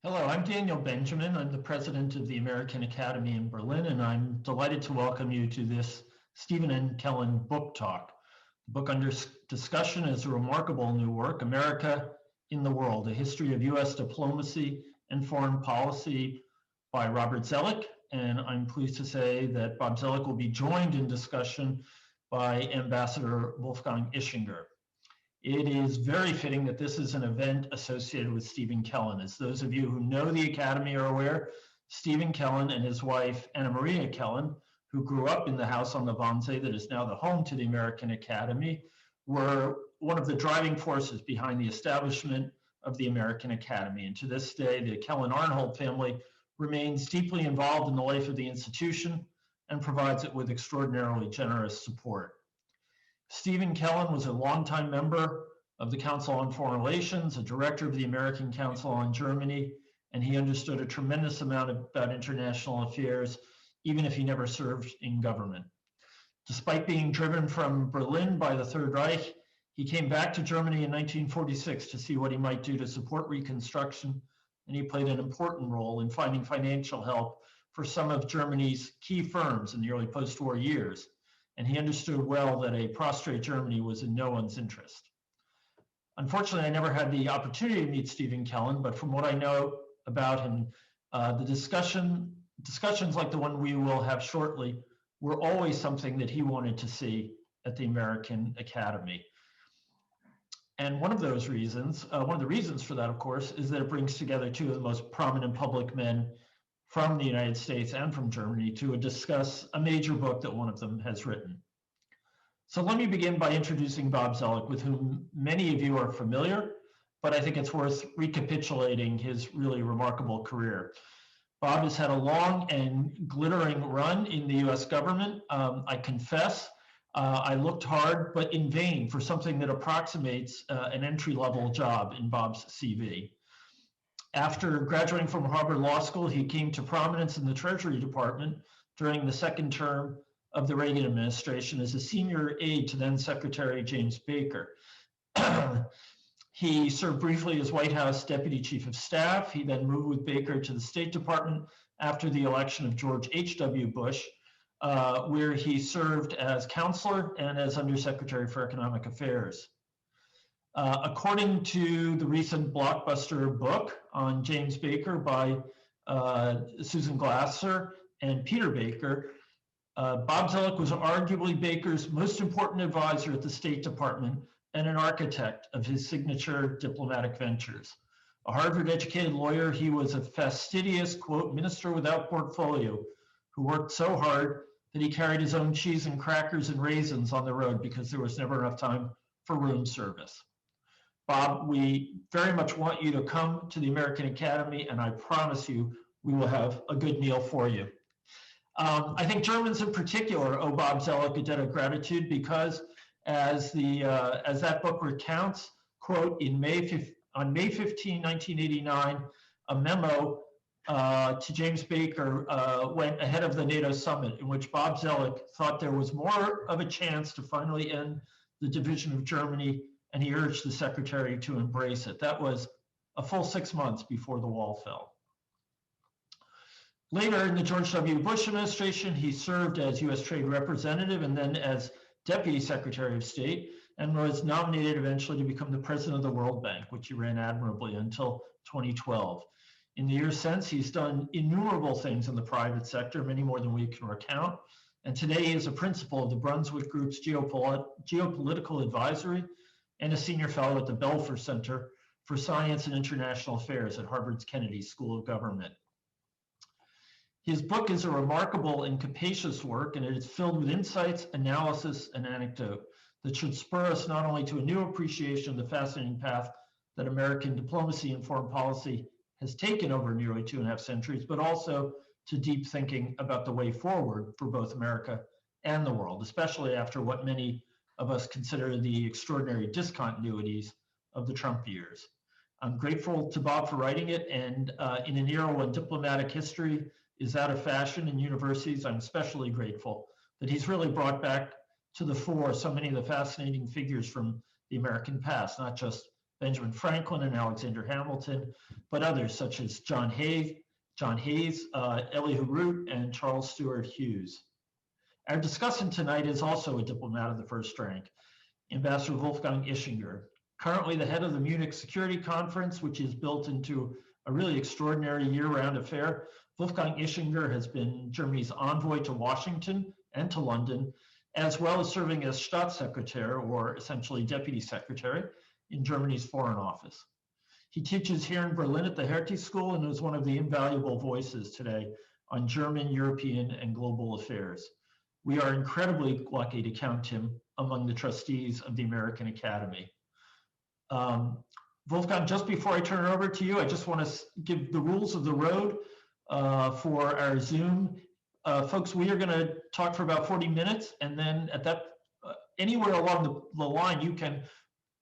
Hello, I'm Daniel Benjamin. I'm the president of the American Academy in Berlin, and I'm delighted to welcome you to this Stephen and Kellen book talk. The book under discussion is a remarkable new work, America in the World, A History of U.S. Diplomacy and Foreign Policy by Robert Zelick. And I'm pleased to say that Bob Zelick will be joined in discussion by Ambassador Wolfgang Ischinger. It is very fitting that this is an event associated with Stephen Kellen. As those of you who know the Academy are aware, Stephen Kellen and his wife, Anna Maria Kellen, who grew up in the house on the Wannsee that is now the home to the American Academy, were one of the driving forces behind the establishment of the American Academy. And to this day, the Kellen-Arnhold family remains deeply involved in the life of the institution and provides it with extraordinarily generous support. Stephen Kellen was a longtime member of the Council on Foreign Relations, a director of the American Council on Germany, and he understood a tremendous amount about international affairs, even if he never served in government. Despite being driven from Berlin by the Third Reich, he came back to Germany in 1946 to see what he might do to support Reconstruction, and he played an important role in finding financial help for some of Germany's key firms in the early post-war years. And he understood well that a prostrate Germany was in no one's interest. Unfortunately, I never had the opportunity to meet Stephen Kellen, but from what I know about him, the discussions like the one we will have shortly were always something that he wanted to see at the American Academy. And one of the reasons for that, of course, is that it brings together two of the most prominent public men from the United States and from Germany to discuss a major book that one of them has written. So let me begin by introducing Bob Zelick, with whom many of you are familiar, but I think it's worth recapitulating his really remarkable career. Bob has had a long and glittering run in the US government. I confess, I looked hard, but in vain, for something that approximates an entry-level job in Bob's CV. After graduating from Harvard Law School, he came to prominence in the Treasury Department during the second term of the Reagan administration as a senior aide to then Secretary James Baker. He served briefly as White House Deputy Chief of Staff. He then moved with Baker to the State Department after the election of George H.W. Bush, where he served as counselor and as Undersecretary for Economic Affairs. According to the recent blockbuster book on James Baker by Susan Glasser and Peter Baker, Bob Zelick was arguably Baker's most important advisor at the State Department and an architect of his signature diplomatic ventures. A Harvard-educated lawyer, he was a fastidious, quote, minister without portfolio, who worked so hard that he carried his own cheese and crackers and raisins on the road because there was never enough time for room service. Bob, we very much want you to come to the American Academy, and I promise you we will have a good meal for you. I think Germans in particular owe Bob Zelick a debt of gratitude because, as that book recounts, quote, on May 15, 1989, a memo to James Baker went ahead of the NATO summit in which Bob Zelick thought there was more of a chance to finally end the division of Germany, and he urged the secretary to embrace it. That was a full 6 months before the wall fell. Later in the George W. Bush administration, he served as U.S. Trade Representative and then as Deputy Secretary of State, and was nominated eventually to become the president of the World Bank, which he ran admirably until 2012. In the years since, he's done innumerable things in the private sector, many more than we can recount. And today he is a principal of the Brunswick Group's Geopolitical Advisory and a senior fellow at the Belfer Center for Science and International Affairs at Harvard's Kennedy School of Government. His book is a remarkable and capacious work, and it is filled with insights, analysis, and anecdote that should spur us not only to a new appreciation of the fascinating path that American diplomacy and foreign policy has taken over nearly 2.5 centuries, but also to deep thinking about the way forward for both America and the world, especially after what many of us consider the extraordinary discontinuities of the Trump years. I'm grateful to Bob for writing it, and in an era when diplomatic history is out of fashion in universities, I'm especially grateful that he's really brought back to the fore so many of the fascinating figures from the American past, not just Benjamin Franklin and Alexander Hamilton, but others such as John Hayes, Elihu Root, and Charles Stewart Hughes. Our discussant tonight is also a diplomat of the first rank, Ambassador Wolfgang Ischinger, currently the head of the Munich Security Conference, which is built into a really extraordinary year-round affair. Wolfgang Ischinger has been Germany's envoy to Washington and to London, as well as serving as Staatssekretär, or essentially deputy secretary, in Germany's Foreign Office. He teaches here in Berlin at the Hertie School and is one of the invaluable voices today on German, European, and global affairs. We are incredibly lucky to count him among the trustees of the American Academy. Wolfgang, just before I turn it over to you, I just want to give the rules of the road for our Zoom. Folks, we are going to talk for about 40 minutes, and then at that, anywhere along the line, you can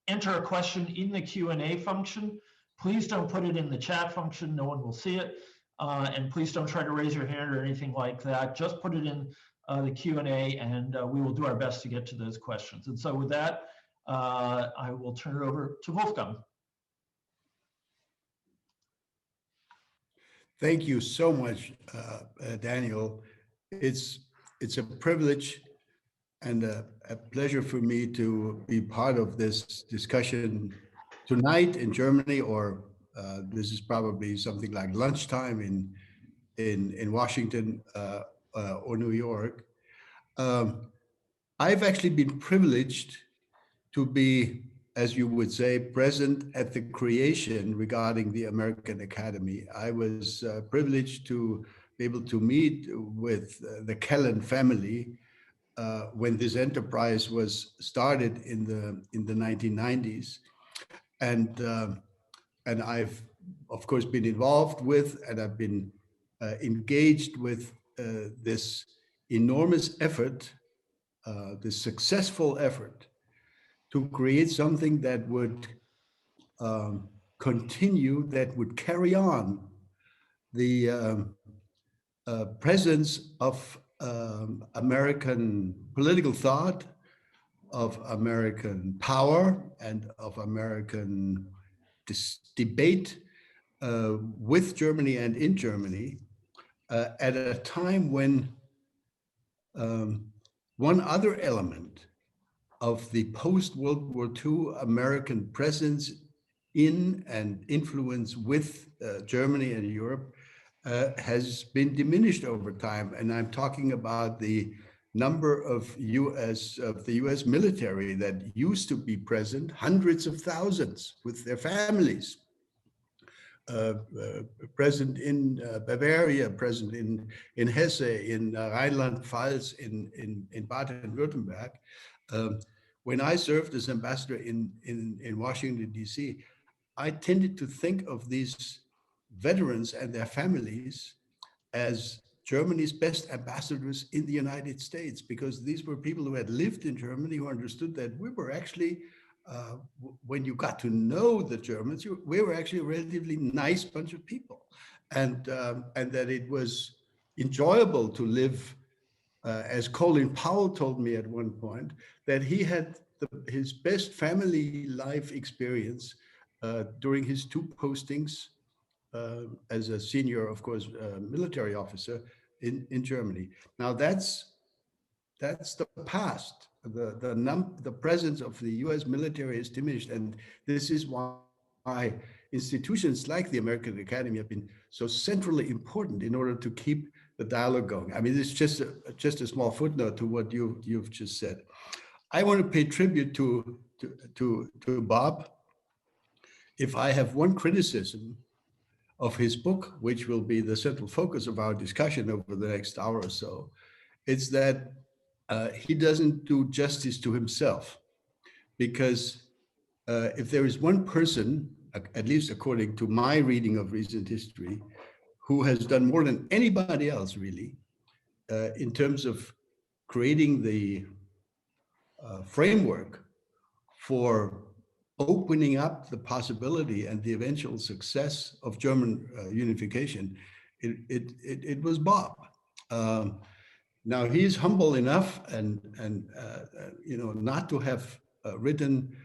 enter a question in the Q&A function. Please don't put it in the chat function, no one will see it. And please don't try to raise your hand or anything like that. Just put it in the Q&A, and we will do our best to get to those questions. And so with that, I will turn it over to Wolfgang. Thank you so much, Daniel. It's a privilege and a pleasure for me to be part of this discussion tonight in Germany, or this is probably something like lunchtime in Washington or New York. I've actually been privileged to be, as you would say, present at the creation regarding the American Academy. I was privileged to be able to meet with the Kellen family when this enterprise was started in the 1990s, and I've of course been involved with, and I've been engaged with this enormous effort, this successful effort to create something that would continue, that would carry on the presence of American political thought, of American power, and of American debate with Germany and in Germany at a time when one other element of the post-World War II American presence in and influence with Germany and Europe has been diminished over time. And I'm talking about the number of the US military that used to be present, hundreds of thousands with their families, present in Bavaria, present in Hesse, in Rhineland-Pfalz, in Baden-Württemberg. When I served as ambassador in Washington, D.C., I tended to think of these veterans and their families as Germany's best ambassadors in the United States, because these were people who had lived in Germany, who understood that we were actually, when you got to know the Germans, we were actually a relatively nice bunch of people, and that it was enjoyable to live, as Colin Powell told me at one point, that he had his best family life experience during his two postings as a senior, of course, military officer in Germany. Now that's the past. The presence of the US military is diminished, and this is why institutions like the American Academy have been so centrally important in order to keep the dialogue going. I mean, it's just a small footnote to what you've just said. I want to pay tribute to Bob. If I have one criticism of his book, which will be the central focus of our discussion over the next hour or so, it's that he doesn't do justice to himself. Because if there is one person, at least according to my reading of recent history, who has done more than anybody else really, in terms of creating the framework for opening up the possibility and the eventual success of German unification, it was Bob. Now he's humble enough and not to have written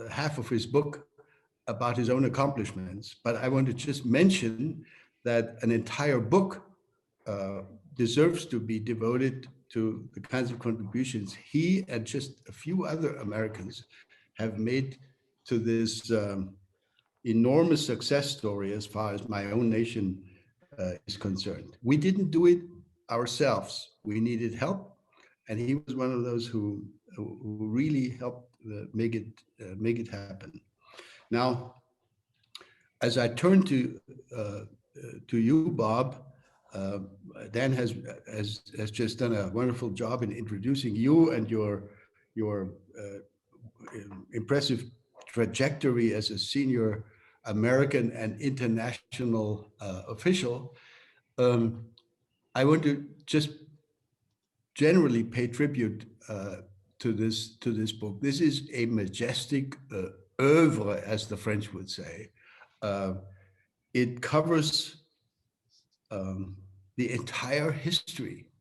half of his book about his own accomplishments, but I want to just mention that an entire book deserves to be devoted to the kinds of contributions he and just a few other Americans have made to this enormous success story as far as my own nation is concerned. We didn't do it ourselves. We needed help, and he was one of those who really helped make it happen. Now, as I turn to you, Bob, Dan has just done a wonderful job in introducing you and your impressive trajectory as a senior American and international official. I want to just generally pay tribute to this book. This is a majestic oeuvre, as the French would say. It covers the entire history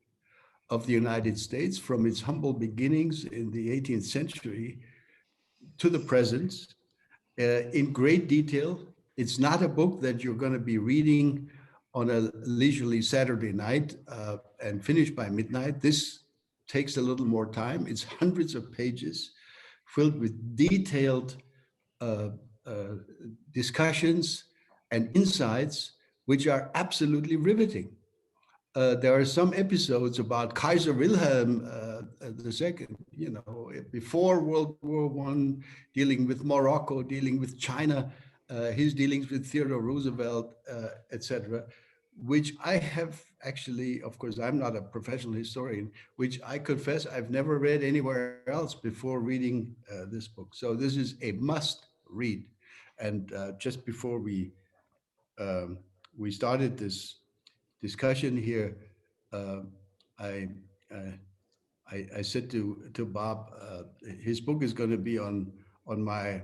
of the United States from its humble beginnings in the 18th century to the present in great detail. It's not a book that you're going to be reading on a leisurely Saturday night and finish by midnight. This takes a little more time. It's hundreds of pages filled with detailed discussions and insights, which are absolutely riveting. There are some episodes about Kaiser Wilhelm II, you know, before World War I, dealing with Morocco, dealing with China, his dealings with Theodore Roosevelt, etc., which I have actually, of course, I'm not a professional historian, which I confess I've never read anywhere else before reading this book. So this is a must read. And just before we started this discussion here, I said to Bob, his book is going to be on my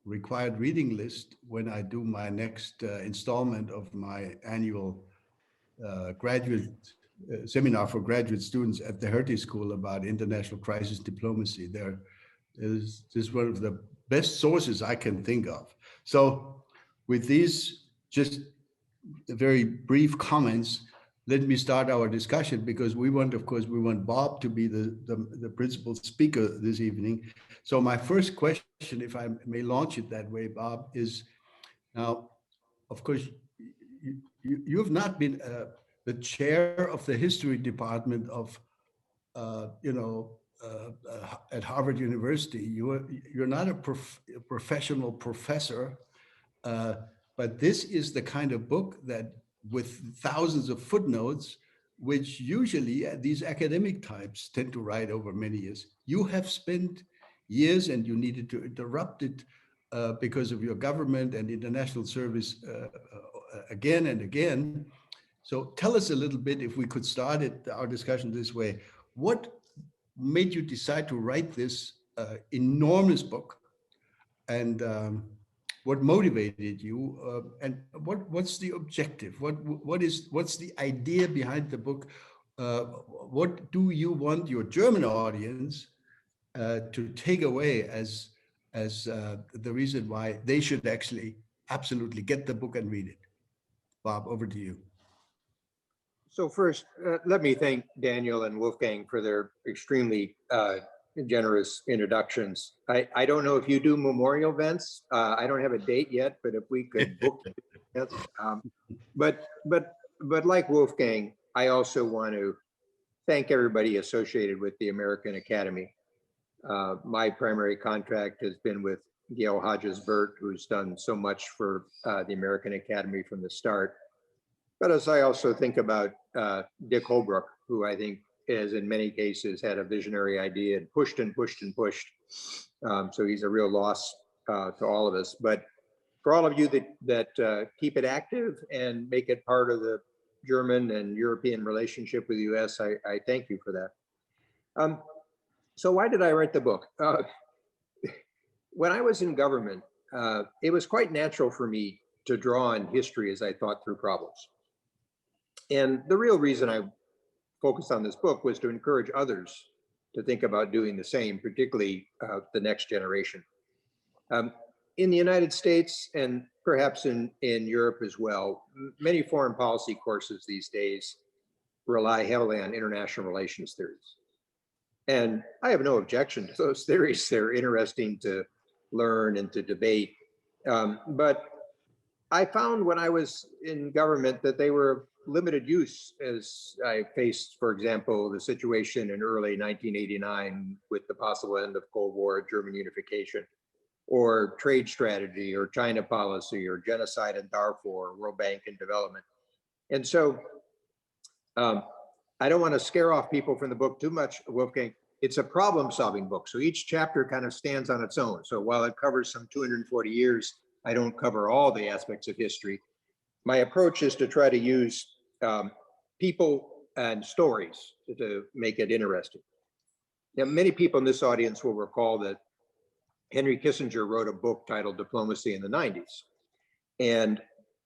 required reading list when I do my next installment of my annual graduate seminar for graduate students at the Hertie School about international crisis diplomacy. There is this one of the best sources I can think of. So with these just very brief comments, let me start our discussion, because we want, of course, we want Bob to be the principal speaker this evening. So my first question, if I may launch it that way, Bob, is now, of course, you have not been the chair of the history department of, at Harvard University. You're not a professional professor, but this is the kind of book that, with thousands of footnotes, which usually these academic types tend to write over many years. You have spent years, and you needed to interrupt it because of your government and international service again and again. So tell us a little bit, if we could start our discussion this way, what made you decide to write this enormous book, and what motivated you, and what's the objective? What's the idea behind the book? What do you want your German audience to take away as the reason why they should actually absolutely get the book and read it? Bob, over to you. So first, let me thank Daniel and Wolfgang for their extremely generous introductions. I don't know if you do memorial events. I don't have a date yet, but if we could book it. But like Wolfgang, I also want to thank everybody associated with the American Academy. My primary contract has been with Gail Hodges-Burt, who's done so much for the American Academy from the start. But as I also think about Dick Holbrook, who I think has in many cases had a visionary idea and pushed and pushed and pushed. So he's a real loss to all of us. But for all of you that keep it active and make it part of the German and European relationship with the U.S., I thank you for that. So why did I write the book? When I was in government, it was quite natural for me to draw on history as I thought through problems. And the real reason I focused on this book was to encourage others to think about doing the same, particularly the next generation. In the United States and perhaps in Europe as well, many foreign policy courses these days rely heavily on international relations theories. And I have no objection to those theories. They're interesting to learn and to debate. But I found when I was in government that they were limited use as I faced, for example, the situation in early 1989 with the possible end of Cold War, German unification, or trade strategy, or China policy, or genocide in Darfur, World Bank and development. And so I don't want to scare off people from the book too much, Wolfgang. It's a problem-solving book. So each chapter kind of stands on its own. So while it covers some 240 years, I don't cover all the aspects of history. My approach is to try to use people and stories to make it interesting. Now, many people in this audience will recall that Henry Kissinger wrote a book titled Diplomacy in the 90s. And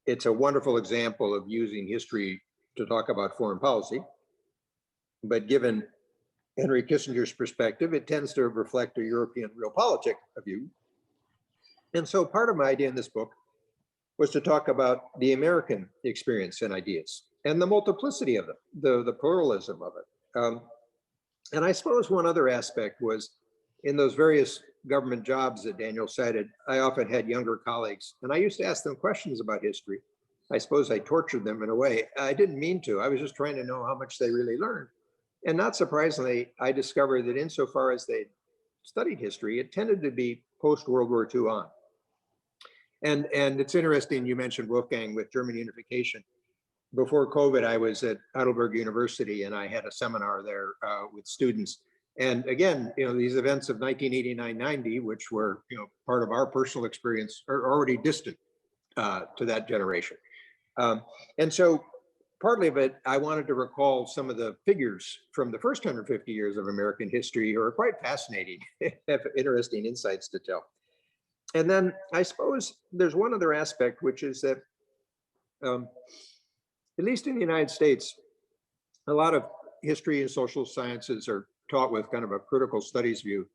it's a wonderful example of using history to talk about foreign policy. But given Henry Kissinger's perspective, it tends to reflect a European realpolitik view. And so part of my idea in this book was to talk about the American experience and ideas and the multiplicity of it, the pluralism of it. And I suppose one other aspect was in those various government jobs that Daniel cited, I often had younger colleagues and I used to ask them questions about history. I suppose I tortured them in a way. I didn't mean to. I was just trying to know how much they really learned. And not surprisingly, I discovered that insofar as they studied history, it tended to be post-World War II on. And it's interesting, you mentioned Wolfgang with German unification. Before COVID, I was at Heidelberg University and I had a seminar there with students. And again, these events of 1989-90, which were part of our personal experience, are already distant to that generation. And so partly of it, I wanted to recall some of the figures from the first 150 years of American history who are quite fascinating, have interesting insights to tell. And then I suppose there's one other aspect, which is that, at least in the United States, a lot of history and social sciences are taught with kind of a critical studies view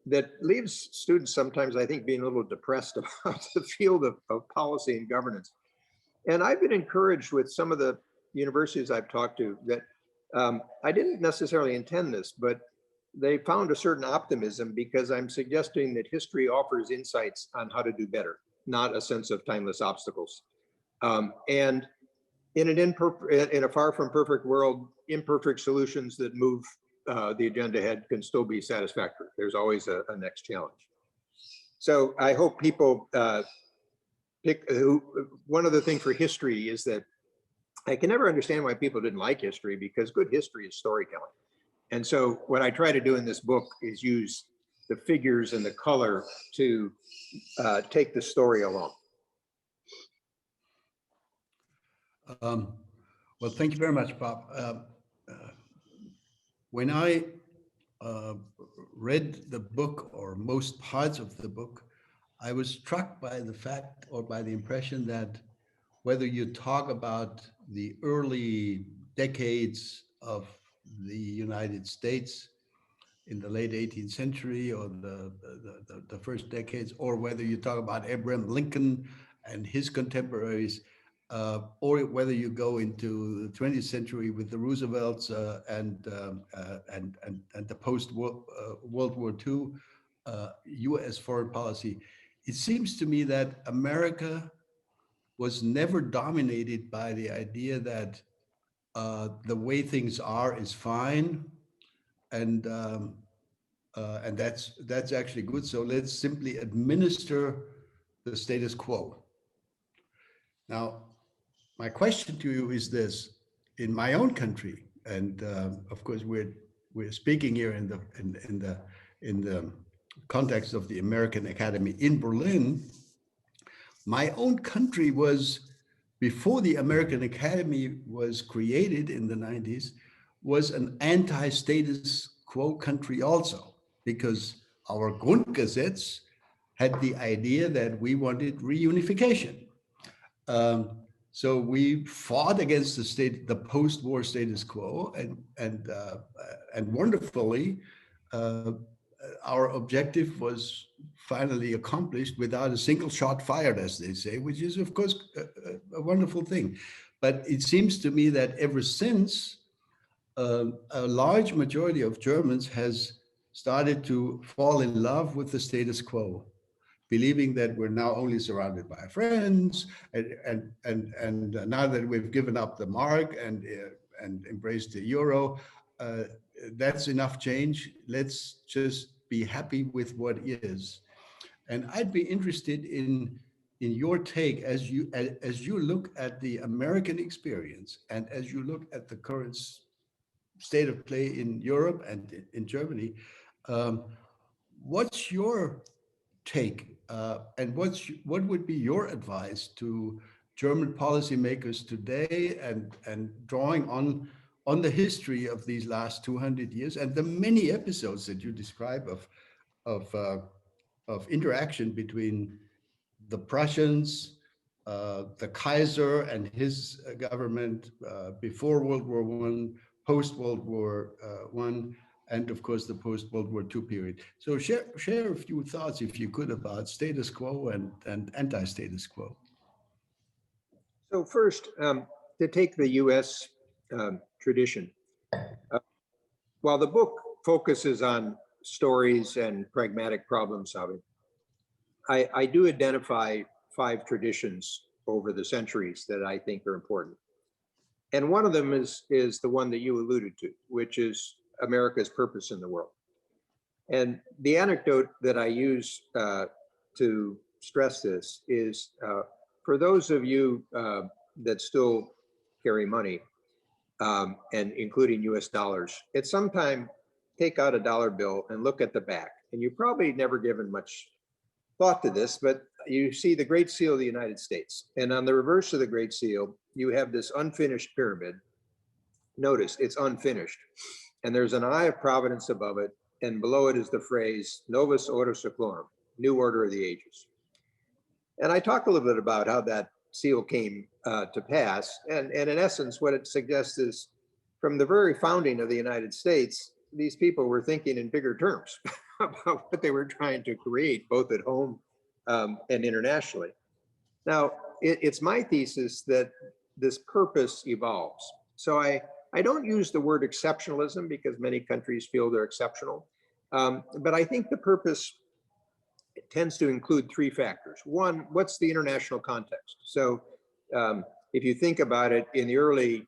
that leaves students sometimes, I think, being a little depressed about the field of policy and governance. And I've been encouraged with some of the universities I've talked to that I didn't necessarily intend this, but they found a certain optimism because I'm suggesting that history offers insights on how to do better, not a sense of timeless obstacles. And in a far from perfect world, imperfect solutions that move the agenda ahead can still be satisfactory. There's always a next challenge. So I hope people one other thing for history is that I can never understand why people didn't like history, because good history is storytelling. And so what I try to do in this book is use the figures and the color to take the story along. Well, thank you very much, Bob. When I read the book, or most parts of the book, I was struck by the fact, or by the impression, that whether you talk about the early decades of the United States in the late 18th century, or the first decades, or whether you talk about Abraham Lincoln and his contemporaries, or whether you go into the 20th century with the Roosevelts and the post-World War II U.S. foreign policy, it seems to me that America was never dominated by the idea that the way things are is fine, and that's actually good. So let's simply administer the status quo. Now, my question to you is this: in my own country, and of course we're speaking here in the context of the American Academy in Berlin. My own country was, before the American Academy was created in the 90s, was an anti-status quo country also, because our Grundgesetz had the idea that we wanted reunification. So we fought against the post-war status quo, and wonderfully, our objective was finally accomplished without a single shot fired, as they say, which is, of course, a wonderful thing. But it seems to me that ever since, a large majority of Germans has started to fall in love with the status quo, believing that we're now only surrounded by friends, and now that we've given up the mark and embraced the euro, that's enough change. Let's just be happy with what is. And I'd be interested in your take as you look at the American experience and as you look at the current state of play in Europe and in Germany. What's your take, and what would be your advice to German policymakers today, and drawing on the history of these last 200 years and the many episodes that you describe of interaction between the Prussians, the Kaiser and his government before World War I, post World War I, and of course the post World War II period. So share a few thoughts, if you could, about status quo and anti-status quo. So first, to take the U.S. Tradition, while the book focuses on stories and pragmatic problem solving, I do identify 5 traditions over the centuries that I think are important. And one of them is the one that you alluded to, which is America's purpose in the world. And the anecdote that I use to stress this is, for those of you that still carry money, and including US dollars, at some time, take out a dollar bill and look at the back. And you've probably never given much thought to this, but you see the Great Seal of the United States. And on the reverse of the Great Seal, you have this unfinished pyramid. Notice it's unfinished. And there's an eye of providence above it. And below it is the phrase, Novus Ordo Seclorum, New Order of the Ages. And I talk a little bit about how that seal came to pass. And in essence, what it suggests is, from the very founding of the United States, these people were thinking in bigger terms about what they were trying to create, both at home and internationally. Now, it's my thesis that this purpose evolves. So I don't use the word exceptionalism because many countries feel they're exceptional. But I think the purpose tends to include 3 factors. One, what's the international context? So if you think about it, in the early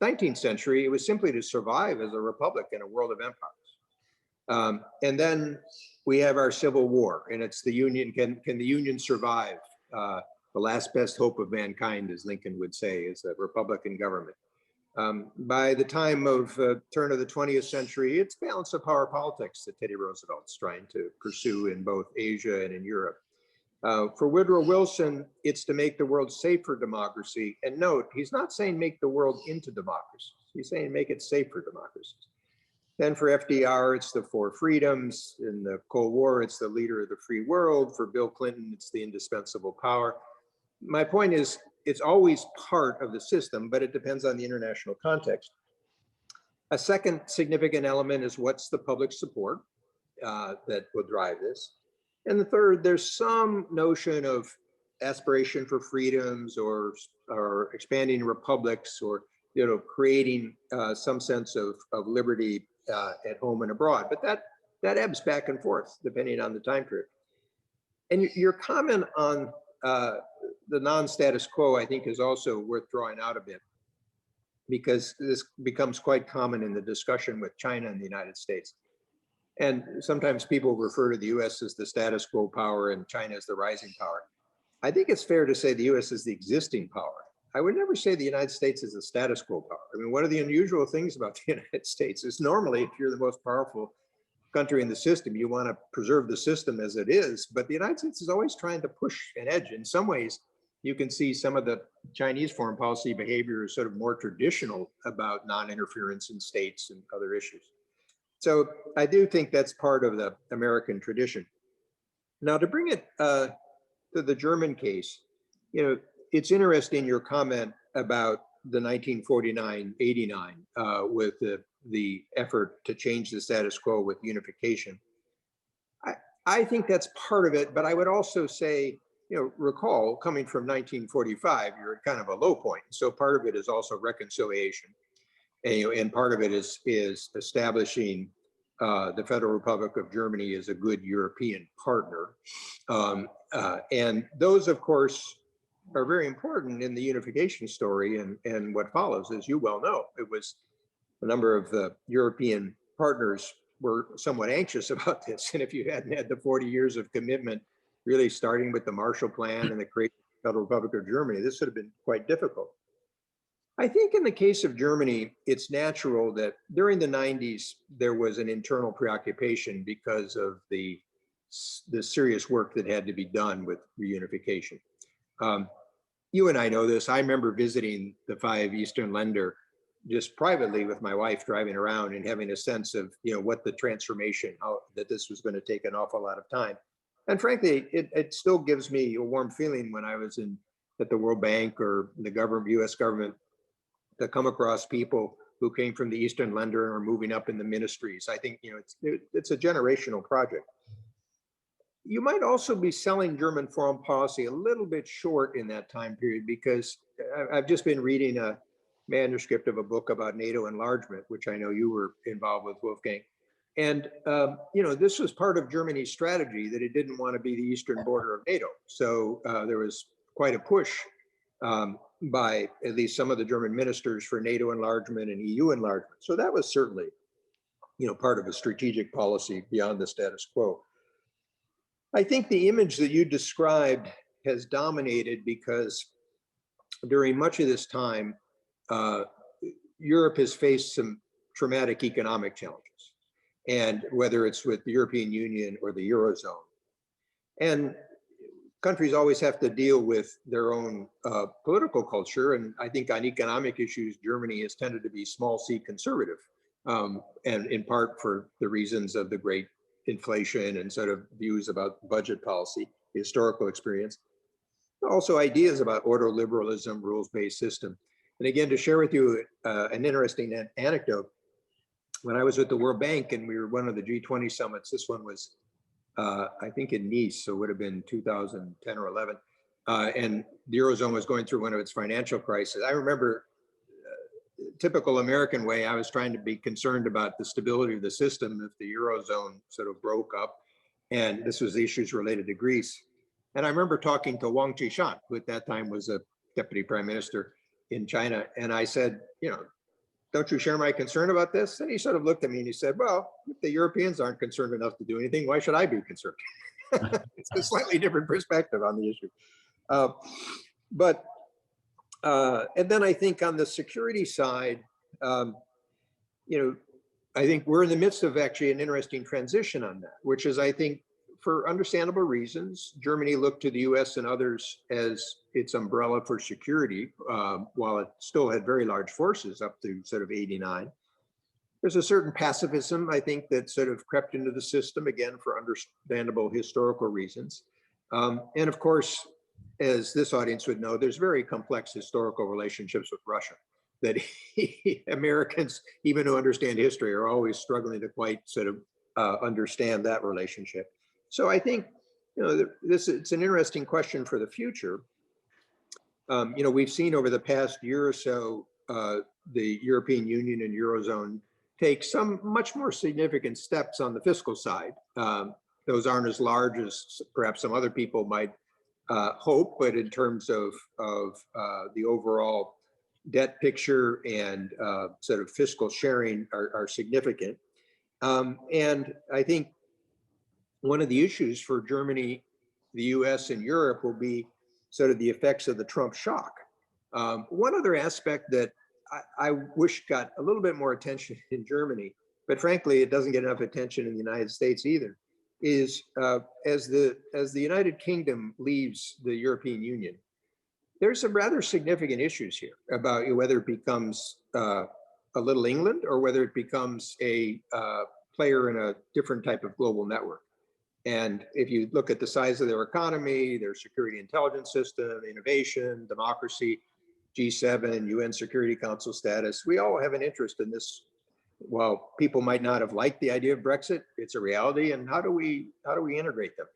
19th century, it was simply to survive as a republic in a world of empires. And then we have our Civil War, and it's the Union. Can the Union survive? The last best hope of mankind, as Lincoln would say, is a Republican government. By the time of turn of the 20th century, it's balance of power politics that Teddy Roosevelt's trying to pursue in both Asia and in Europe. For Woodrow Wilson, it's to make the world safe for democracy. And note, he's not saying make the world into democracy. He's saying make it safe for democracies. Then for FDR, it's the 4 freedoms. In the Cold War, it's the leader of the free world. For Bill Clinton, it's the indispensable power. My point is, it's always part of the system, but it depends on the international context. A second significant element is what's the public support that will drive this. And the third, there's some notion of aspiration for freedoms or expanding republics, or creating some sense of liberty at home and abroad. But that ebbs back and forth depending on the time period. And your comment on the non-status quo, I think, is also worth drawing out a bit, because this becomes quite common in the discussion with China and the United States. And sometimes people refer to the US as the status quo power and China as the rising power. I think it's fair to say the US is the existing power. I would never say the United States is a status quo power. I mean, one of the unusual things about the United States is, normally, if you're the most powerful country in the system, you want to preserve the system as it is. But the United States is always trying to push an edge. In some ways, you can see some of the Chinese foreign policy behavior is sort of more traditional about non-interference in states and other issues. So I do think that's part of the American tradition. Now, to bring it to the German case, it's interesting, your comment about the 1949-89 with the effort to change the status quo with unification. I think that's part of it, but I would also say, recall coming from 1945, you're at kind of a low point. So part of it is also reconciliation, and part of it is establishing the Federal Republic of Germany as a good European partner, and those, of course, are very important in the unification story and what follows, as you well know. It was a number of the European partners were somewhat anxious about this. And if you hadn't had the 40 years of commitment, really starting with the Marshall Plan and the creation of the Federal Republic of Germany, this would have been quite difficult. I think in the case of Germany, it's natural that during the 90s, there was an internal preoccupation because of the serious work that had to be done with reunification. You and I know this. I remember visiting the 5 Eastern Länder just privately with my wife, driving around and having a sense of, what the transformation, how that this was going to take an awful lot of time. And frankly, it still gives me a warm feeling when I was at the World Bank or the U.S. government, to come across people who came from the Eastern Länder and are moving up in the ministries. I think, it's a generational project. You might also be selling German foreign policy a little bit short in that time period, because I've just been reading a manuscript of a book about NATO enlargement, which I know you were involved with, Wolfgang. And, this was part of Germany's strategy, that it didn't want to be the eastern border of NATO. So there was quite a push by at least some of the German ministers for NATO enlargement and EU enlargement. So that was certainly, part of a strategic policy beyond the status quo. I think the image that you described has dominated because during much of this time, Europe has faced some traumatic economic challenges, and whether it's with the European Union or the Eurozone. And countries always have to deal with their own political culture. And I think on economic issues, Germany has tended to be small c conservative, and in part for the reasons of the great inflation and sort of views about budget policy, historical experience, also ideas about ordoliberalism, rules-based system. And again, to share with you an interesting anecdote, when I was at the World Bank and we were one of the G20 summits, this one was, I think in Nice, so it would have been 2010 or 11, and the Eurozone was going through one of its financial crises. I remember, typical American way, I was trying to be concerned about the stability of the system if the Eurozone sort of broke up, and this was issues related to Greece. And I remember talking to Wang Qishan, who at that time was a deputy prime minister in China, and I said, don't you share my concern about this? And he sort of looked at me and he said, well, if the Europeans aren't concerned enough to do anything, why should I be concerned? It's a slightly different perspective on the issue. And then I think on the security side, I think we're in the midst of actually an interesting transition on that, which is, I think, for understandable reasons, Germany looked to the U.S. and others as its umbrella for security, while it still had very large forces up to sort of 89. There's a certain pacifism, I think, that sort of crept into the system, again, for understandable historical reasons. And of course, as this audience would know, there's very complex historical relationships with Russia that Americans, even who understand history, are always struggling to quite sort of understand that relationship. So I think, it's an interesting question for the future. We've seen over the past year or so, the European Union and Eurozone take some much more significant steps on the fiscal side. Those aren't as large as perhaps some other people might hope, but in terms of the overall debt picture and sort of fiscal sharing are significant. And I think one of the issues for Germany, the US, and Europe will be sort of the effects of the Trump shock. One other aspect that I wish got a little bit more attention in Germany, but frankly, it doesn't get enough attention in the United States either, is as the United Kingdom leaves the European Union, there's some rather significant issues here about whether it becomes a little England or whether it becomes a player in a different type of global network. And if you look at the size of their economy, their security intelligence system, innovation, democracy, G7, UN Security Council status, we all have an interest in this while people might not have liked the idea of Brexit, it's a reality. And how do we integrate them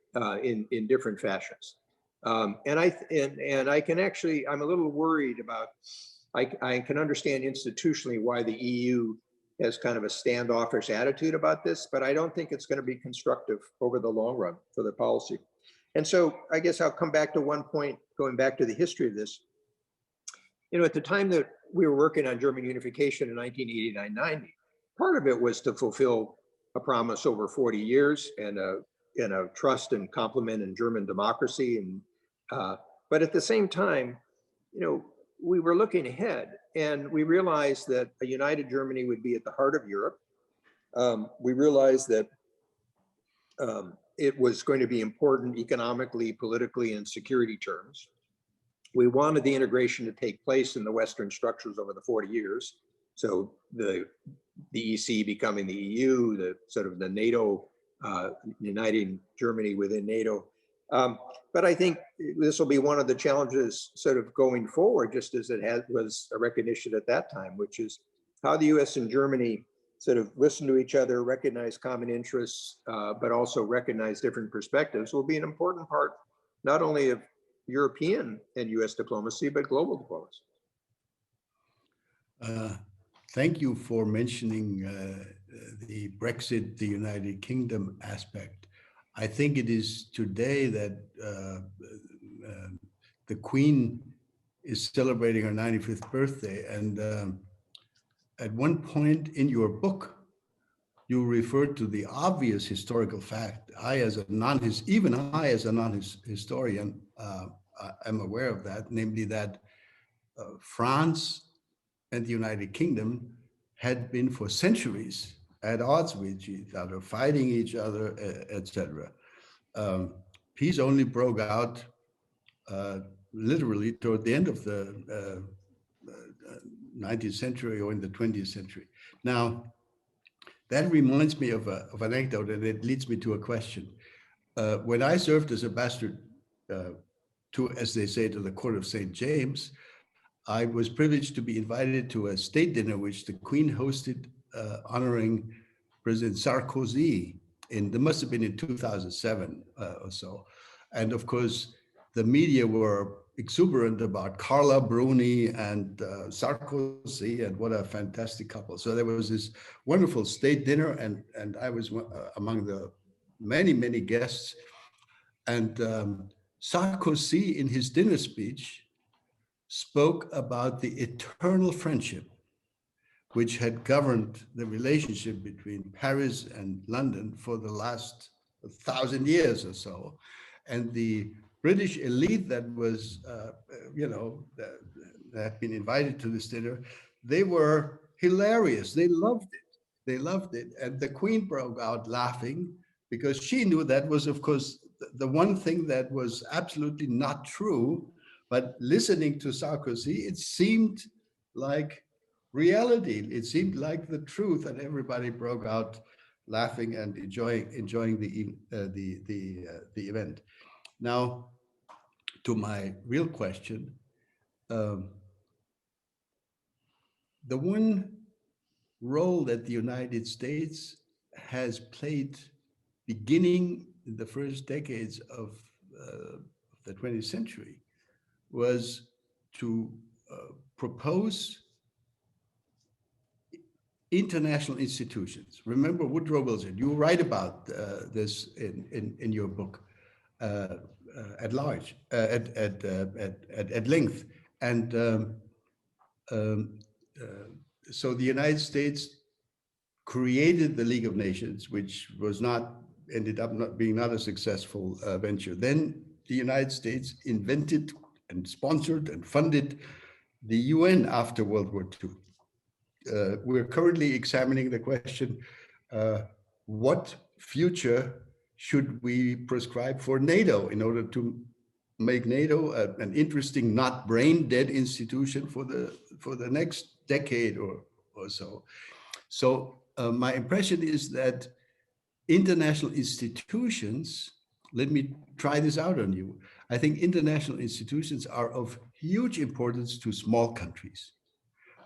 in different fashions? And I can actually, I'm a little worried about, I can understand institutionally why the EU has kind of a standoffish attitude about this, but I don't think it's going to be constructive over the long run for the policy. And so I guess I'll come back to one point, going back to the history of this. You know, at the time that we were working on German unification in 1989-90, part of it was to fulfill a promise over 40 years and a trust and complement in German democracy. And but at the same time, you know, we were looking ahead, and we realized that a united Germany would be at the heart of Europe. We realized that it was going to be important economically, politically, and security terms. We wanted the integration to take place in the Western structures over the 40 years. So the EC becoming the EU, the sort of the NATO, uniting Germany within NATO. But I think this will be one of the challenges sort of going forward, just as it was a recognition at that time, which is how the US and Germany sort of listen to each other, recognize common interests, but also recognize different perspectives will be an important part, not only of European and US diplomacy, but global diplomacy. Thank you for mentioning the Brexit, the United Kingdom aspect. I think it is today that the Queen is celebrating her 95th birthday. And at one point in your book, you referred to the obvious historical fact. Even I as a non-historian, am aware of that, namely that France and the United Kingdom had been for centuries at odds with each other, fighting each other, etc. Peace only broke out literally toward the end of the 19th century or in the 20th century. Now, that reminds me of an anecdote, and it leads me to a question. When I served as ambassador to, as they say, to the court of St. James, I was privileged to be invited to a state dinner which the Queen hosted honoring President Sarkozy there must have been in 2007 or so. And of course, the media were exuberant about Carla Bruni and Sarkozy, and what a fantastic couple. So there was this wonderful state dinner, and I was among the many, many guests. And Sarkozy, in his dinner speech, spoke about the eternal friendship which had governed the relationship between Paris and London for the last 1,000 years or so. And the British elite that was, that had been invited to this dinner, they were hilarious. They loved it. They loved it. And the Queen broke out laughing because she knew that was, of course, the one thing that was absolutely not true. But listening to Sarkozy, it seemed like reality. It seemed like the truth, and everybody broke out laughing and enjoying the event. Now, to my real question, the one role that the United States has played beginning in the first decades of the 20th century was to propose international institutions. Remember Woodrow Wilson, you write about this in your book at large, at length. And so the United States created the League of Nations, which ended up not being a successful venture. Then the United States invented and sponsored and funded the UN after World War II. We're currently examining the question, what future should we prescribe for NATO in order to make NATO an interesting, not brain dead institution for the next decade or so. So my impression is that international institutions, let me try this out on you. I think international institutions are of huge importance to small countries,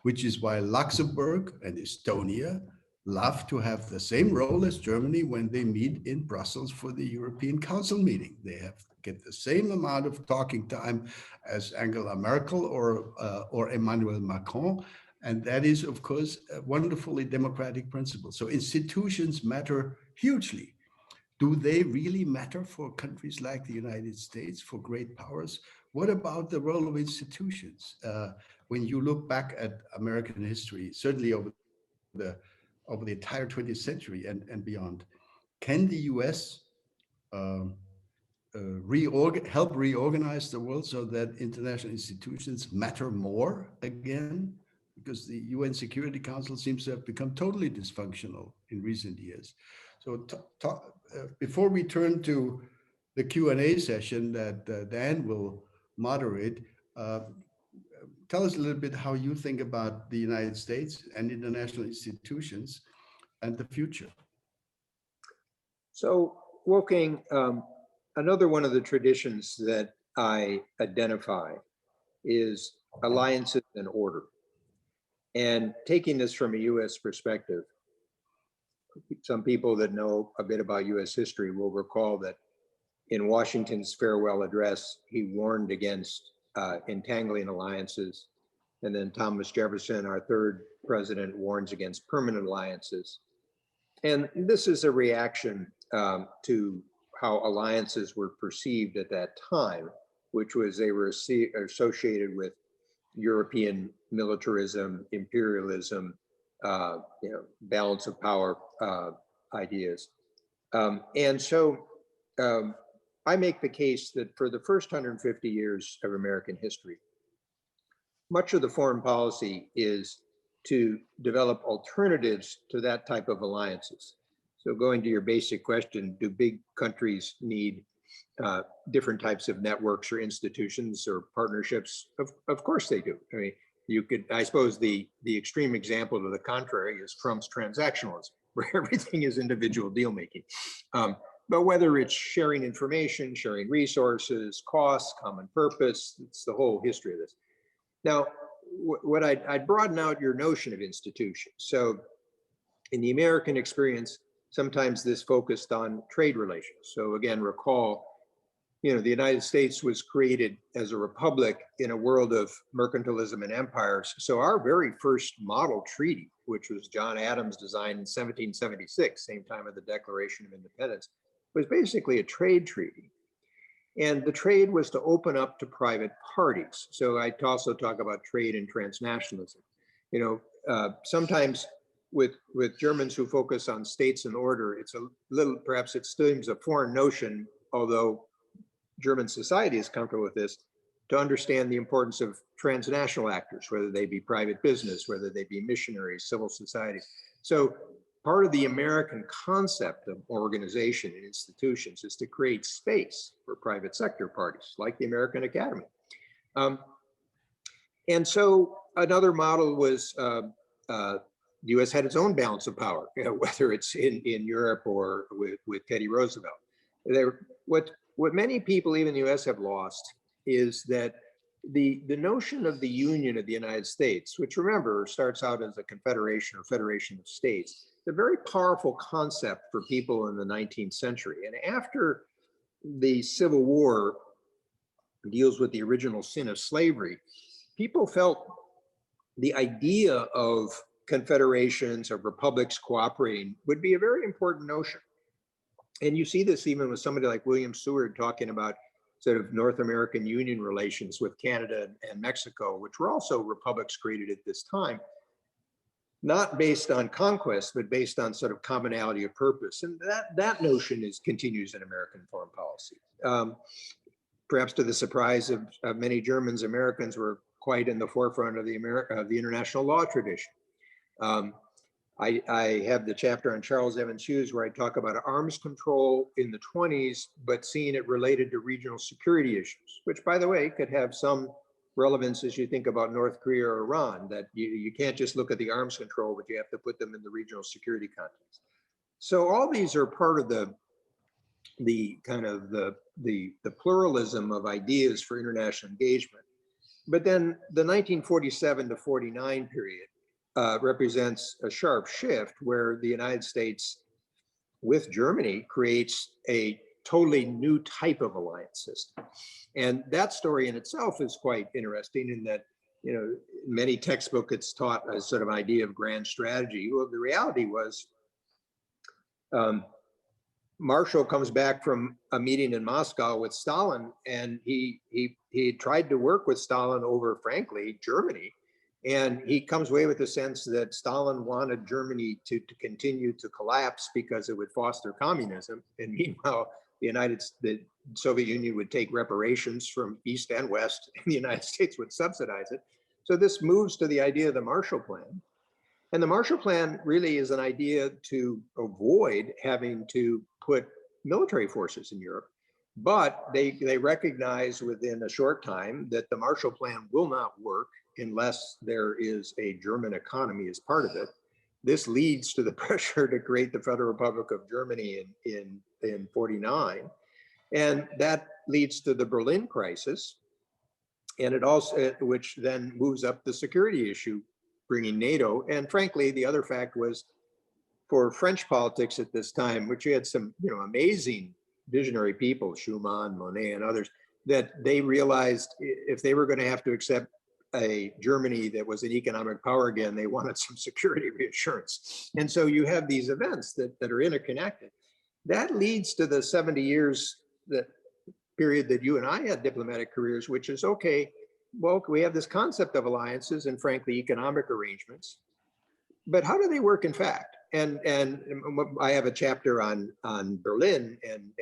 which is why Luxembourg and Estonia love to have the same role as Germany when they meet in Brussels for the European Council meeting. They get the same amount of talking time as Angela Merkel or Emmanuel Macron. And that is, of course, a wonderfully democratic principle. So institutions matter hugely. Do they really matter for countries like the United States, for great powers? What about the role of institutions? When you look back at American history, certainly over the entire 20th century and beyond, can the US help reorganize the world so that international institutions matter more again? Because the UN Security Council seems to have become totally dysfunctional in recent years. So before we turn to the Q&A session that Dan will moderate, tell us a little bit how you think about the United States and international institutions and the future. So, Wolfgang, another one of the traditions that I identify is alliances and order. And taking this from a U.S. perspective, some people that know a bit about U.S. history will recall that in Washington's farewell address, he warned against entangling alliances. And then Thomas Jefferson, our third president, warns against permanent alliances. And this is a reaction to how alliances were perceived at that time, which was they were associated with European militarism, imperialism, balance of power ideas. And so I make the case that for the first 150 years of American history, much of the foreign policy is to develop alternatives to that type of alliances. So going to your basic question, do big countries need different types of networks or institutions or partnerships? Of course they do. I mean, you could, I suppose the extreme example to the contrary is Trump's transnationalism, where everything is individual deal making. But whether it's sharing information, sharing resources, costs, common purpose, it's the whole history of this. Now, what I'd broaden out your notion of institutions. So in the American experience, sometimes this focused on trade relations. So again, recall, the United States was created as a republic in a world of mercantilism and empires. So our very first model treaty, which was John Adams' design in 1776, same time of the Declaration of Independence, was basically a trade treaty. And the trade was to open up to private parties. So I also talk about trade and transnationalism. Sometimes with Germans who focus on states and order, it's a little, perhaps it seems a foreign notion, although German society is comfortable with this, to understand the importance of transnational actors, whether they be private business, whether they be missionaries, civil societies. So part of the American concept of organization and institutions is to create space for private sector parties, like the American Academy. And so another model was the U.S. had its own balance of power, whether it's in Europe or with Teddy Roosevelt. What many people, even in the U.S., have lost is that the notion of the Union of the United States, which remember starts out as a confederation or federation of states, a very powerful concept for people in the 19th century. And after the Civil War deals with the original sin of slavery, people felt the idea of confederations, of republics cooperating would be a very important notion. And you see this even with somebody like William Seward talking about sort of North American Union relations with Canada and Mexico, which were also republics created at this time, not based on conquest, but based on sort of commonality of purpose. And that notion continues in American foreign policy. Perhaps to the surprise of many Germans, Americans were quite in the forefront of the international law tradition. I have the chapter on Charles Evans Hughes where I talk about arms control in the 20s, but seeing it related to regional security issues, which, by the way, could have some relevance as you think about North Korea or Iran, that you can't just look at the arms control, but you have to put them in the regional security context. So all these are part of the pluralism of ideas for international engagement. But then the 1947 to 49 period represents a sharp shift where the United States with Germany creates a totally new type of alliance system. And that story in itself is quite interesting in that, you know, in many textbooks it's taught as sort of an idea of grand strategy. Well, the reality was Marshall comes back from a meeting in Moscow with Stalin, and he tried to work with Stalin over, frankly, Germany. And he comes away with the sense that Stalin wanted Germany to continue to collapse because it would foster communism. And meanwhile, the Soviet Union would take reparations from East and West, and the United States would subsidize it. So this moves to the idea of the Marshall Plan. And the Marshall Plan really is an idea to avoid having to put military forces in Europe. But they recognize within a short time that the Marshall Plan will not work unless there is a German economy as part of it. This leads to the pressure to create the Federal Republic of Germany in 49. And that leads to the Berlin crisis. And it also, which then moves up the security issue, bringing NATO. And frankly, the other fact was for French politics at this time, which you had some, you know, amazing visionary people, Schuman, Monet, and others, that they realized if they were going to have to accept a Germany that was an economic power again, they wanted some security reassurance. And so you have these events that are interconnected. That leads to the 70 years, that period that you and I had diplomatic careers, which is, okay, well, we have this concept of alliances and frankly, economic arrangements, but how do they work in fact? And I have a chapter on Berlin and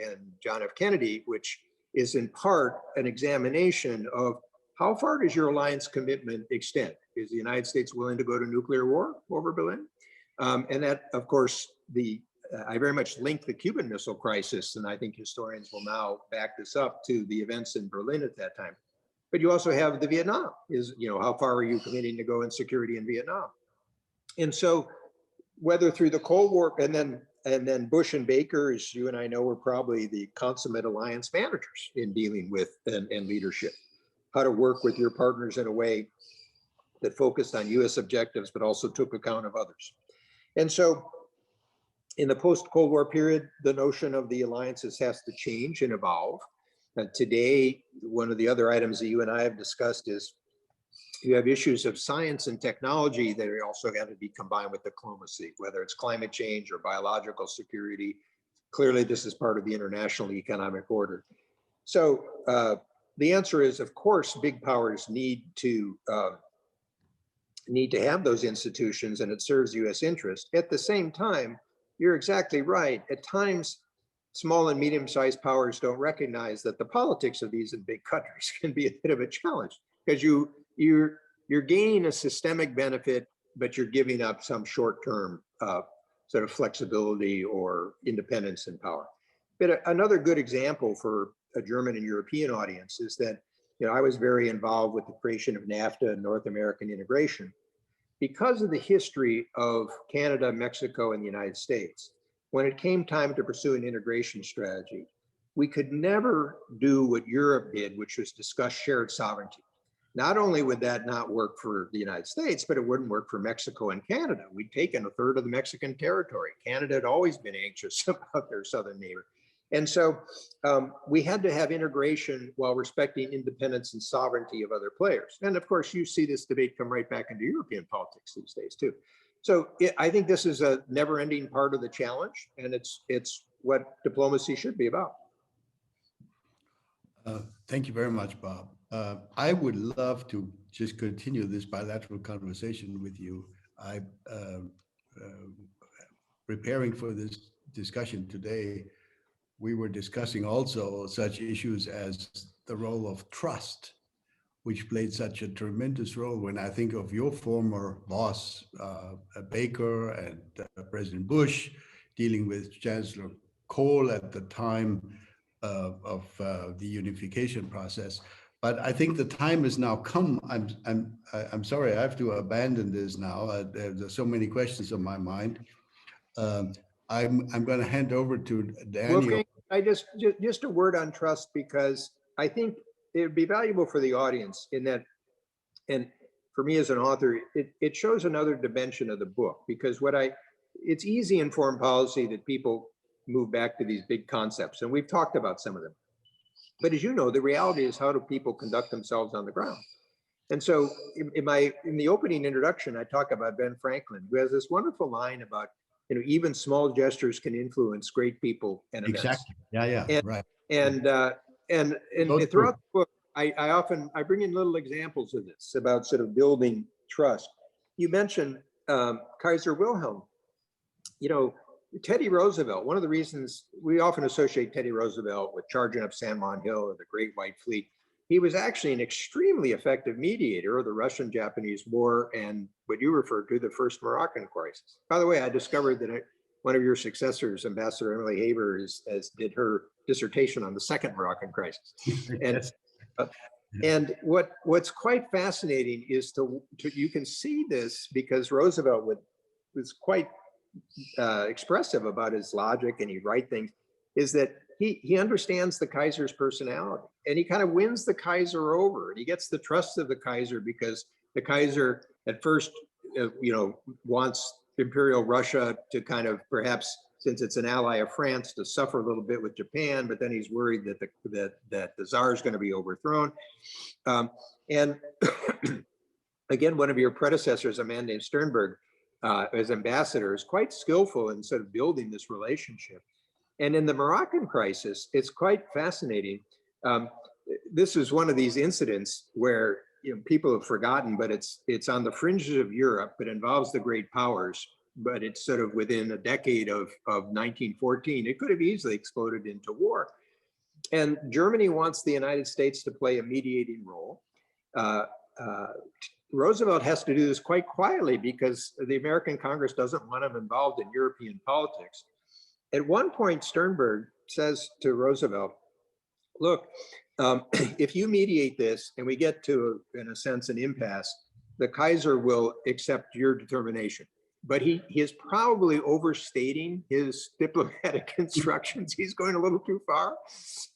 John F. Kennedy, which is in part an examination of how far does your alliance commitment extend? Is the United States willing to go to nuclear war over Berlin? And that, of course, I very much link the Cuban Missile Crisis, and I think historians will now back this up to the events in Berlin at that time. But you also have the Vietnam, how far are you committing to go in security in Vietnam? And so whether through the Cold War, and then Bush and Baker, as you and I know, were probably the consummate alliance managers in dealing with and leadership. How to work with your partners in a way that focused on US objectives, but also took account of others. And so in the post-Cold War period, the notion of the alliances has to change and evolve. Today, one of the other items that you and I have discussed is you have issues of science and technology that are also have to be combined with diplomacy, whether it's climate change or biological security. Clearly, this is part of the international economic order. So the answer is, of course, big powers need to have those institutions, and it serves U.S. interest. At the same time, you're exactly right. At times, small and medium-sized powers don't recognize that the politics of these in big countries can be a bit of a challenge, because you're gaining a systemic benefit, but you're giving up some short-term sort of flexibility or independence in power. But another good example for a German and European audience is that, I was very involved with the creation of Nafta and North American integration. Because of the history of Canada, Mexico, and the United States, when it came time to pursue an integration strategy, we could never do what Europe did, which was discuss shared sovereignty. Not only would that not work for the United States, but it wouldn't work for Mexico and Canada. We'd taken a third of the Mexican territory. Canada had always been anxious about their southern neighbor. And so we had to have integration while respecting independence and sovereignty of other players. And of course, you see this debate come right back into European politics these days too. So I think this is a never-ending part of the challenge, and it's what diplomacy should be about. Thank you very much, Bob. I would love to just continue this bilateral conversation with you. Preparing for this discussion today, we were discussing also such issues as the role of trust, which played such a tremendous role when I think of your former boss, Baker, and President Bush, dealing with Chancellor Kohl at the time of the unification process. But I think the time has now come. I'm sorry, I have to abandon this now. There's so many questions on my mind. I'm going to hand over to Daniel. Wolfgang, I just a word on trust, because I think it would be valuable for the audience in that, and for me as an author, it shows another dimension of the book, because it's easy in foreign policy that people move back to these big concepts, and we've talked about some of them. But as you know, the reality is, how do people conduct themselves on the ground? And so in the opening introduction, I talk about Ben Franklin, who has this wonderful line about, even small gestures can influence great people and events. Exactly. Yeah, and, right. And So throughout the book, I bring in little examples of this about sort of building trust. You mentioned Kaiser Wilhelm. Teddy Roosevelt, one of the reasons we often associate Teddy Roosevelt with charging up San Juan Hill or the Great White Fleet, he was actually an extremely effective mediator of the Russian-Japanese War and what you referred to, the first Moroccan crisis. By the way, I discovered that one of your successors, Ambassador Emily Haber, did her dissertation on the second Moroccan crisis. And what's quite fascinating is you can see this because Roosevelt was quite expressive about his logic, and he'd write things, is that he understands the Kaiser's personality, and he kind of wins the Kaiser over, and he gets the trust of the Kaiser because the Kaiser at first, wants Imperial Russia to kind of, perhaps since it's an ally of France, to suffer a little bit with Japan, but then he's worried that the Tsar is going to be overthrown. And again, one of your predecessors, a man named Sternberg, as ambassador, is quite skillful in sort of building this relationship. And in the Moroccan crisis, it's quite fascinating. This is one of these incidents where people have forgotten, but it's on the fringes of Europe. It involves the great powers, but it's sort of within a decade of 1914. It could have easily exploded into war. And Germany wants the United States to play a mediating role. Roosevelt has to do this quite quietly because the American Congress doesn't want him involved in European politics. At one point, Sternberg says to Roosevelt, look, if you mediate this and we get to, in a sense, an impasse, the Kaiser will accept your determination. But he is probably overstating his diplomatic instructions. He's going a little too far.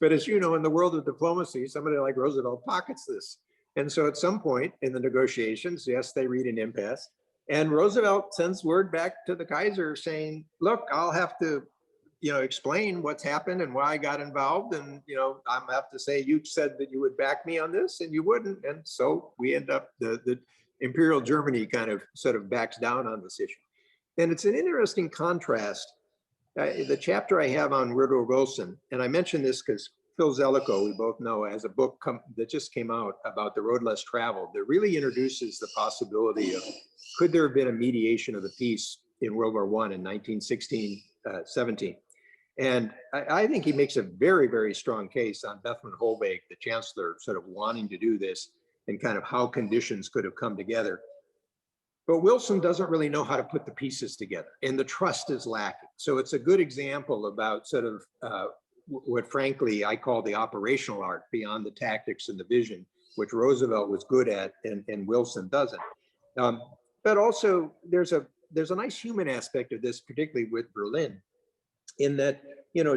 But as you know, in the world of diplomacy, somebody like Roosevelt pockets this. And so at some point in the negotiations, yes, they reach an impasse. And Roosevelt sends word back to the Kaiser saying, look, I'll have to explain what's happened and why I got involved. And, I'm gonna have to say, you said that you would back me on this and you wouldn't. And so we end up, the Imperial Germany kind of sort of backs down on this issue. And it's an interesting contrast. The chapter I have on Woodrow Wilson, and I mention this because Phil Zellico, we both know, has a book that just came out about the road less traveled that really introduces the possibility of, could there have been a mediation of the peace in World War I in 1916-17? And I think he makes a very, very strong case on Bethmann Hollweg, the chancellor, sort of wanting to do this and kind of how conditions could have come together. But Wilson doesn't really know how to put the pieces together, and the trust is lacking. So it's a good example about sort of what frankly I call the operational art beyond the tactics and the vision, which Roosevelt was good at and Wilson doesn't. But also there's a nice human aspect of this, particularly with Berlin, in that,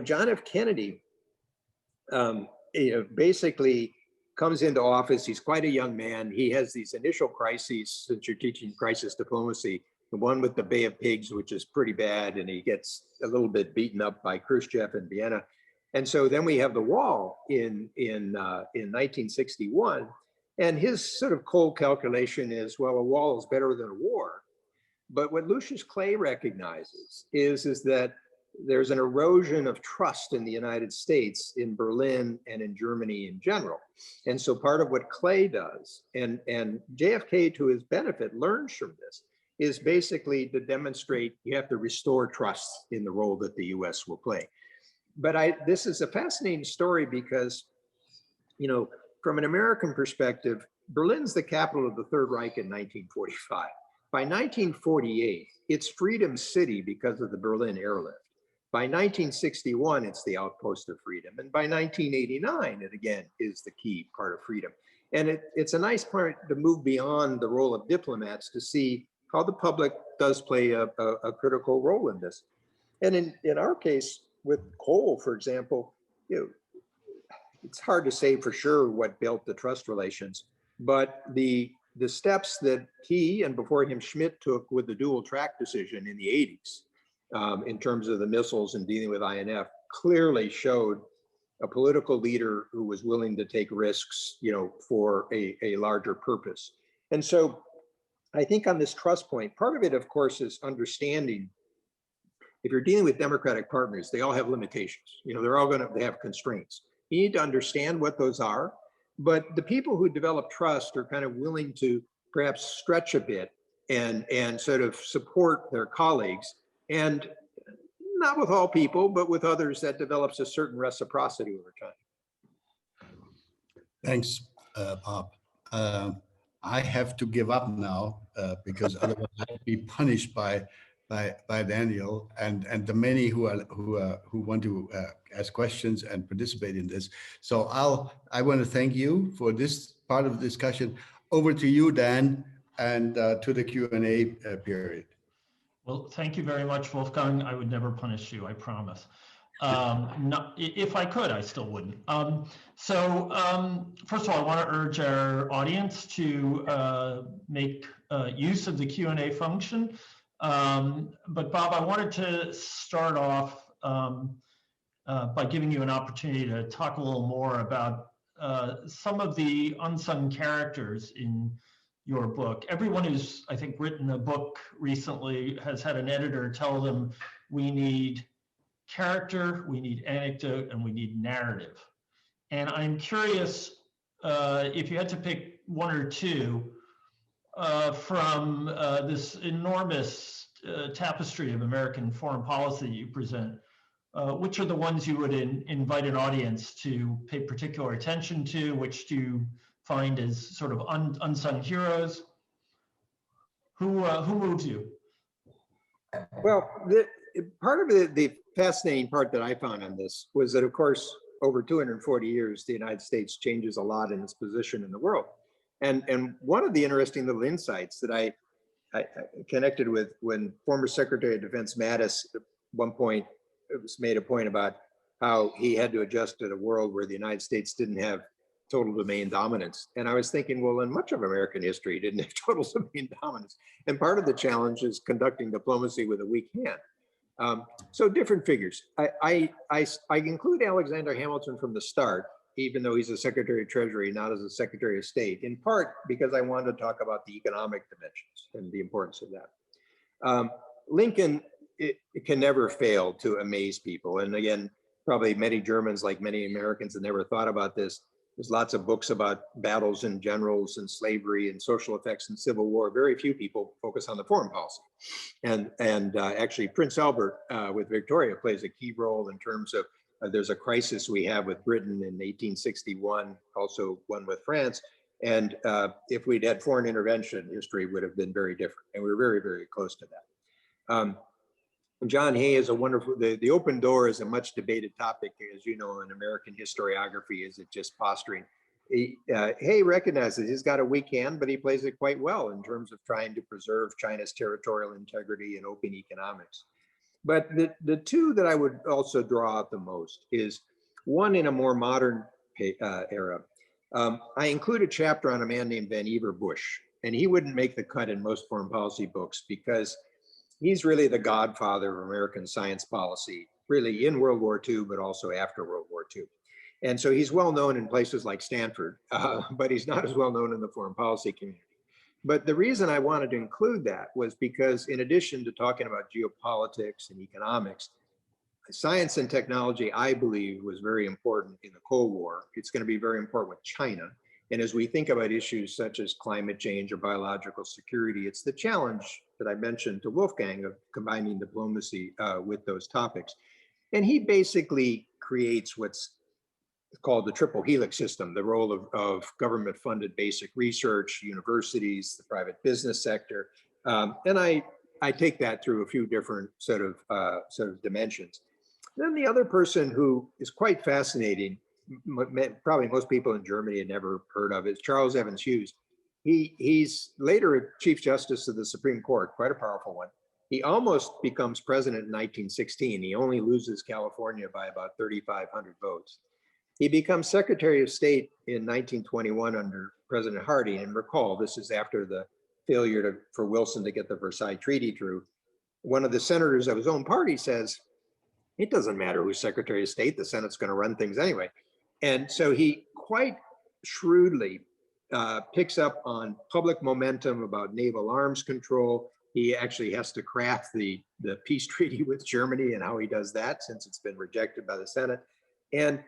John F. Kennedy basically comes into office. He's quite a young man. He has these initial crises, since you're teaching crisis diplomacy, the one with the Bay of Pigs, which is pretty bad, and he gets a little bit beaten up by Khrushchev in Vienna. And so then we have the wall in 1961, and his sort of cold calculation is, well, a wall is better than a war. But what Lucius Clay recognizes is that there's an erosion of trust in the United States, in Berlin, and in Germany in general. And so part of what Clay does, and JFK, to his benefit, learns from this, is basically to demonstrate you have to restore trust in the role that the US will play. But this is a fascinating story because, from an American perspective, Berlin's the capital of the Third Reich in 1945. By 1948, it's Freedom City because of the Berlin airlift. By 1961, it's the outpost of freedom. And by 1989, it again is the key part of freedom. And it's a nice part to move beyond the role of diplomats to see how the public does play a critical role in this. And in our case, with coal, for example, it's hard to say for sure what built the trust relations, but the the steps that he and before him Schmidt took with the dual track decision in the 80s in terms of the missiles and dealing with INF clearly showed a political leader who was willing to take risks, for a larger purpose. And so I think on this trust point, part of it, of course, is understanding if you're dealing with democratic partners, they all have limitations. They're all going to have constraints. You need to understand what those are. But the people who develop trust are kind of willing to perhaps stretch a bit and sort of support their colleagues. And not with all people, but with others, that develops a certain reciprocity over time. Thanks, Bob. I have to give up now because otherwise I'd be punished by Daniel and the many who want to ask questions and participate in this. So I want to thank you for this part of the discussion. Over to you, Dan, and to the Q&A period. Well, thank you very much, Wolfgang. I would never punish you, I promise. If I could, I still wouldn't. First of all, I want to urge our audience to make use of the Q&A function. But Bob, I wanted to start off by giving you an opportunity to talk a little more about some of the unsung characters in your book. Everyone who's, I think, written a book recently has had an editor tell them we need character, we need anecdote, and we need narrative. And I'm curious if you had to pick one or two from this enormous tapestry of American foreign policy you present, which are the ones you would invite an audience to pay particular attention to? Which do you find as sort of unsung heroes? Who moves you? Well, part of the fascinating part that I found on this was that, of course, over 240 years, the United States changes a lot in its position in the world. And one of the interesting little insights that I connected with when former Secretary of Defense Mattis at one point made a point about how he had to adjust to a world where the United States didn't have total domain dominance. And I was thinking, well, in much of American history, it didn't have total domain dominance. And part of the challenge is conducting diplomacy with a weak hand. So different figures. I include Alexander Hamilton from the start, even though he's a Secretary of Treasury, not as a Secretary of State, in part because I wanted to talk about the economic dimensions and the importance of that. Lincoln, it can never fail to amaze people. And again, probably many Germans, like many Americans, have never thought about this. There's lots of books about battles and generals and slavery and social effects and civil war. Very few people focus on the foreign policy. And actually, Prince Albert with Victoria plays a key role in terms of there's a crisis we have with Britain in 1861, also one with France. And if we'd had foreign intervention, history would have been very different. And we're very, very close to that. John Hay is a wonderful, the open door is a much debated topic, as you know, in American historiography. Is it just posturing? Hay recognizes he's got a weak hand, but he plays it quite well in terms of trying to preserve China's territorial integrity and open economics. But the two that I would also draw out the most is one in a more modern era. I include a chapter on a man named Vannevar Bush, and he wouldn't make the cut in most foreign policy books because he's really the godfather of American science policy, really in World War II, but also after World War II. And so he's well known in places like Stanford, but he's not as well known in the foreign policy community. But the reason I wanted to include that was because in addition to talking about geopolitics and economics, science and technology, I believe, was very important in the Cold War. It's going to be very important with China. And as we think about issues such as climate change or biological security, it's the challenge that I mentioned to Wolfgang of combining diplomacy with those topics. And he basically creates what's called the triple helix system, the role of government-funded basic research, universities, the private business sector. And I take that through a few different sort of dimensions. Then the other person who is quite fascinating, probably most people in Germany had never heard of, is Charles Evans Hughes. He's later a Chief Justice of the Supreme Court, quite a powerful one. He almost becomes president in 1916. He only loses California by about 3,500 votes. He becomes Secretary of State in 1921 under President Harding, and recall, this is after the failure for Wilson to get the Versailles Treaty through. One of the senators of his own party says, it doesn't matter who's Secretary of State, the Senate's going to run things anyway. And so he quite shrewdly picks up on public momentum about naval arms control. He actually has to craft the peace treaty with Germany and how he does that since it's been rejected by the Senate. And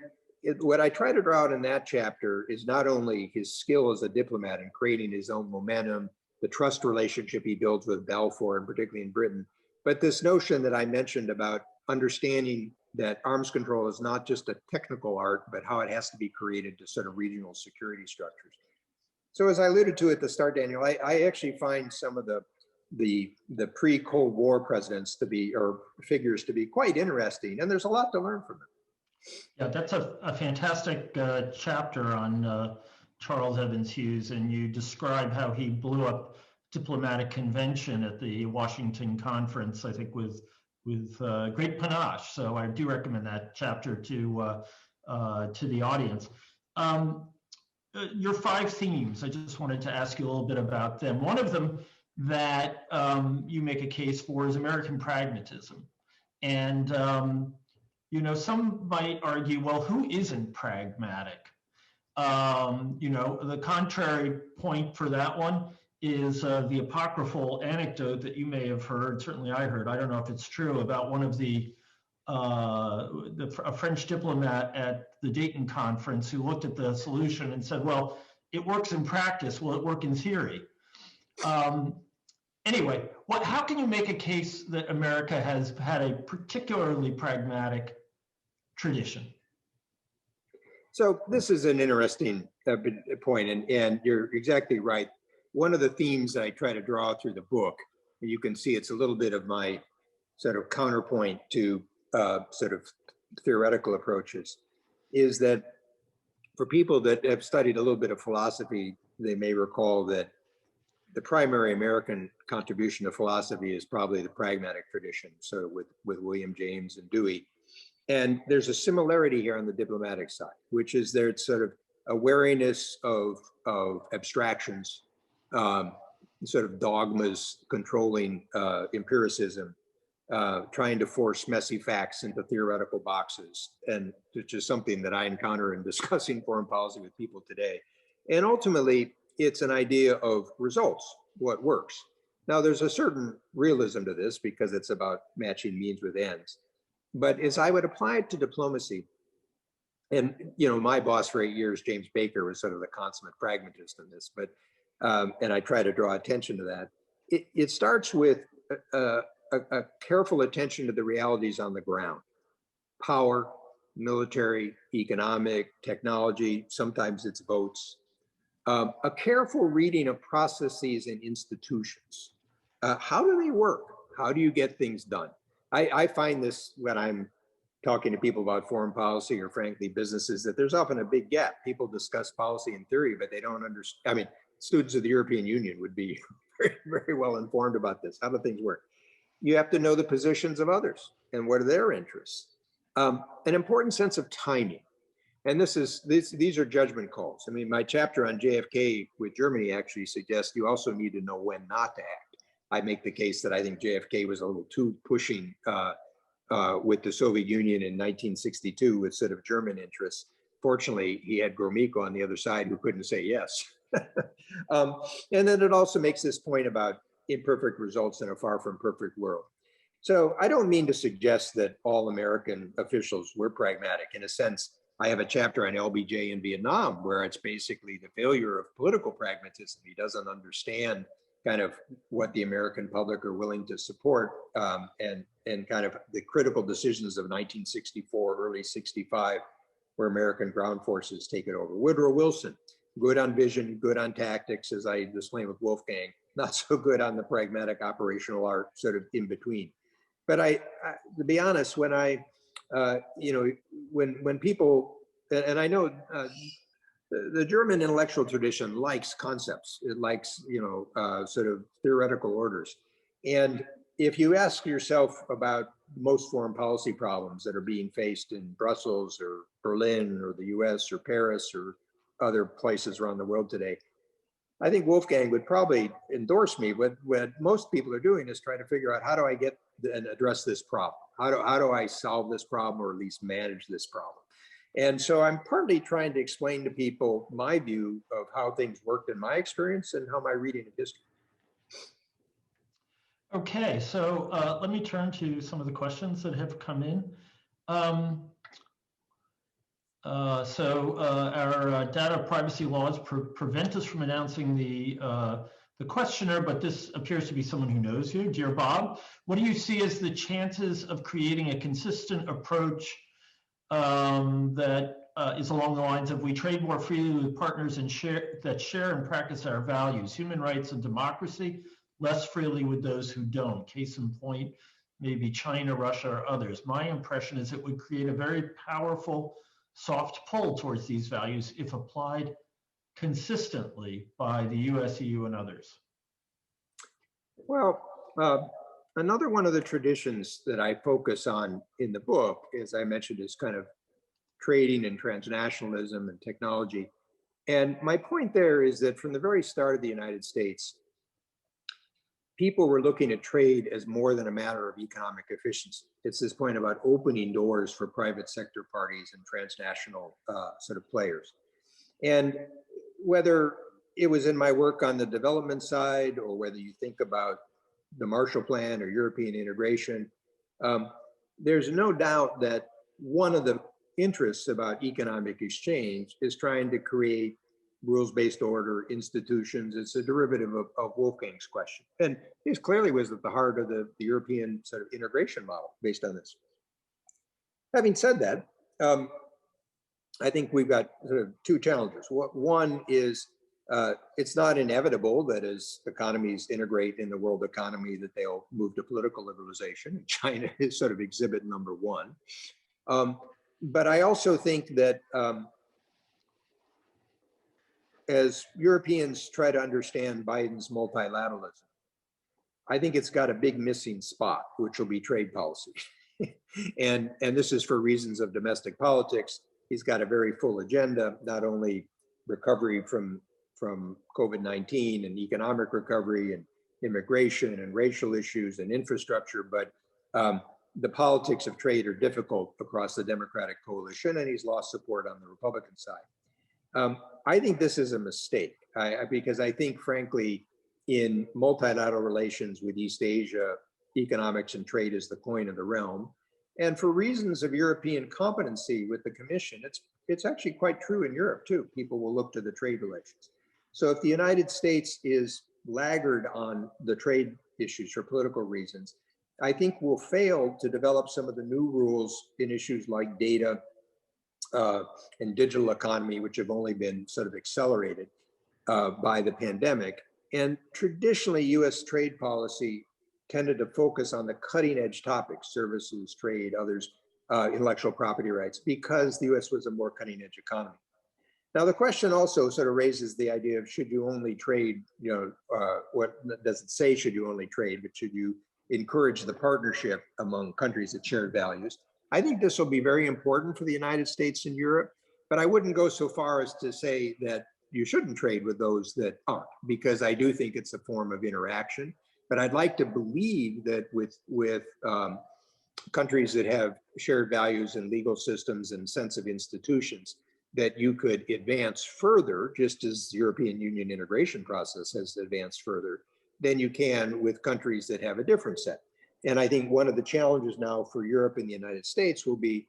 what I try to draw out in that chapter is not only his skill as a diplomat in creating his own momentum, the trust relationship he builds with Balfour, and particularly in Britain, but this notion that I mentioned about understanding that arms control is not just a technical art, but how it has to be created to sort of regional security structures. So as I alluded to at the start, Daniel, I actually find some of the pre-Cold War presidents to be, or figures to be, quite interesting, and there's a lot to learn from them. Yeah, that's a fantastic chapter on Charles Evans Hughes, and you describe how he blew up diplomatic convention at the Washington conference, I think with great panache. So I do recommend that chapter to the audience. Your 5 themes, I just wanted to ask you a little bit about them. One of them that you make a case for is American pragmatism. And you know, some might argue, well, who isn't pragmatic? You know, the contrary point for that one is the apocryphal anecdote that you may have heard, certainly I heard, I don't know if it's true, about one of a French diplomat at the Dayton conference who looked at the solution and said, well, it works in practice, will it work in theory? Anyway, how can you make a case that America has had a particularly pragmatic tradition? So this is an interesting point, and you're exactly right. One of the themes that I try to draw through the book, and you can see it's a little bit of my sort of counterpoint to sort of theoretical approaches, is that for people that have studied a little bit of philosophy, they may recall that the primary American contribution to philosophy is probably the pragmatic tradition, so with William James and Dewey. And there's a similarity here on the diplomatic side, which is there's sort of a wariness of abstractions, sort of dogmas controlling empiricism, trying to force messy facts into theoretical boxes, and which is something that I encounter in discussing foreign policy with people today. And ultimately, it's an idea of results, what works. Now, there's a certain realism to this because it's about matching means with ends. But as I would apply it to diplomacy, and you know, my boss for 8 years, James Baker, was sort of the consummate pragmatist in this, but and I try to draw attention to that. It starts with a careful attention to the realities on the ground: power, military, economic, technology, sometimes it's votes. A careful reading of processes and institutions. How do they work? How do you get things done? I find this when I'm talking to people about foreign policy, or frankly businesses, that there's often a big gap. People discuss policy in theory, but they don't understand. I mean, students of the European Union would be very, very well informed about this. How do things work? You have to know the positions of others and what are their interests. An important sense of timing. And these are judgment calls. I mean, my chapter on JFK with Germany actually suggests you also need to know when not to act. I make the case that I think JFK was a little too pushing with the Soviet Union in 1962 with sort of German interests. Fortunately, he had Gromyko on the other side who couldn't say yes. And then it also makes this point about imperfect results in a far from perfect world. So I don't mean to suggest that all American officials were pragmatic. In a sense, I have a chapter on LBJ in Vietnam where it's basically the failure of political pragmatism. He doesn't understand kind of what the American public are willing to support, and kind of the critical decisions of 1964, early 65, where American ground forces take it over. Woodrow Wilson, good on vision, good on tactics, as I explained with Wolfgang, not so good on the pragmatic operational art, sort of in between. But to be honest, when when people, and I know the German intellectual tradition likes concepts. It likes, sort of theoretical orders. And if you ask yourself about most foreign policy problems that are being faced in Brussels or Berlin or the U.S. or Paris or other places around the world today, I think Wolfgang would probably endorse me. What most people are doing is trying to figure out, how do I get and address this problem? How do I solve this problem, or at least manage this problem? And so I'm partly trying to explain to people my view of how things worked in my experience and how my reading of history. Okay, so let me turn to some of the questions that have come in. Our data privacy laws prevent us from announcing the questioner, but this appears to be someone who knows you. Dear Bob, what do you see as the chances of creating a consistent approach that is along the lines of, we trade more freely with partners and that share and practice our values, human rights and democracy, less freely with those who don't? Case in point, maybe China, Russia, or others. My impression is it would create a very powerful soft pull towards these values if applied consistently by the US, EU, and others. Well, another one of the traditions that I focus on in the book, as I mentioned, is kind of trading and transnationalism and technology. And my point there is that from the very start of the United States, people were looking at trade as more than a matter of economic efficiency. It's this point about opening doors for private sector parties and transnational sort of players. And whether it was in my work on the development side, or whether you think about the Marshall Plan or European integration, there's no doubt that one of the interests about economic exchange is trying to create rules-based order institutions. It's a derivative of Wolfgang's question. And this clearly was at the heart of the European sort of integration model based on this. Having said that, I think we've got sort of two challenges. One is it's not inevitable that as economies integrate in the world economy that they'll move to political liberalization. China is sort of exhibit number one. But I also think that as Europeans try to understand Biden's multilateralism, I think it's got a big missing spot, which will be trade policy. and this is for reasons of domestic politics. He's got a very full agenda, not only recovery from COVID-19 and economic recovery and immigration and racial issues and infrastructure, but the politics of trade are difficult across the Democratic coalition, and he's lost support on the Republican side. I think this is a mistake because I think, frankly, in multilateral relations with East Asia, economics and trade is the coin of the realm. And for reasons of European competency with the Commission, it's actually quite true in Europe too. People will look to the trade relations. So if the United States is laggard on the trade issues for political reasons, I think we'll fail to develop some of the new rules in issues like data and digital economy, which have only been sort of accelerated by the pandemic. And traditionally, US trade policy tended to focus on the cutting edge topics, services, trade, others, intellectual property rights, because the US was a more cutting edge economy. Now, the question also sort of raises the idea of, should you only trade, what does it say, should you only trade, but should you encourage the partnership among countries that share values? I think this will be very important for the United States and Europe, but I wouldn't go so far as to say that you shouldn't trade with those that aren't, because I do think it's a form of interaction. But I'd like to believe that with countries that have shared values and legal systems and sense of institutions, that you could advance further, just as the European Union integration process has advanced further, than you can with countries that have a different set. And I think one of the challenges now for Europe and the United States will be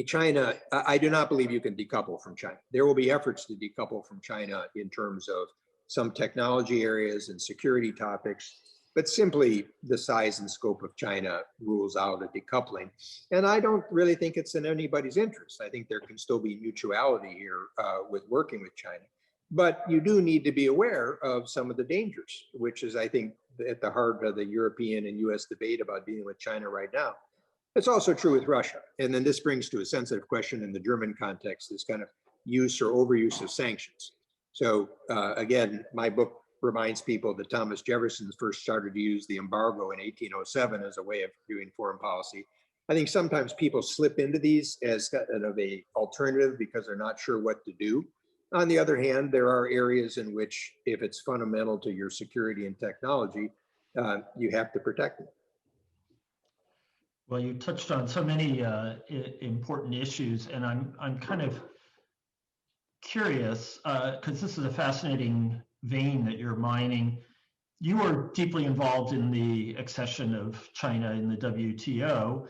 China. I do not believe you can decouple from China. There will be efforts to decouple from China in terms of some technology areas and security topics, but simply the size and scope of China rules out a decoupling. And I don't really think it's in anybody's interest. I think there can still be mutuality here with working with China. But you do need to be aware of some of the dangers, which is, I think, at the heart of the European and US debate about dealing with China right now. It's also true with Russia. And then this brings to a sensitive question in the German context, this kind of use or overuse of sanctions. So again, my book reminds people that Thomas Jefferson first started to use the embargo in 1807 as a way of doing foreign policy. I think sometimes people slip into these as kind of a alternative because they're not sure what to do. On the other hand, there are areas in which, if it's fundamental to your security and technology, you have to protect it. Well, you touched on so many important issues, and I'm kind of curious because this is a fascinating vein that you're mining. You were deeply involved in the accession of China in the WTO.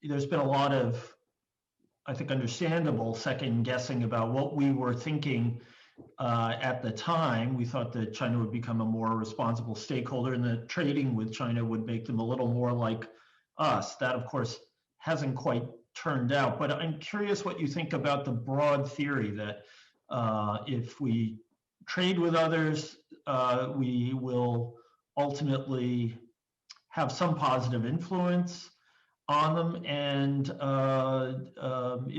There's been a lot of, I think, understandable second guessing about what we were thinking at the time. We thought that China would become a more responsible stakeholder and that trading with China would make them a little more like us. That, of course, hasn't quite turned out. But I'm curious what you think about the broad theory that if we trade with others, we will ultimately have some positive influence on them, and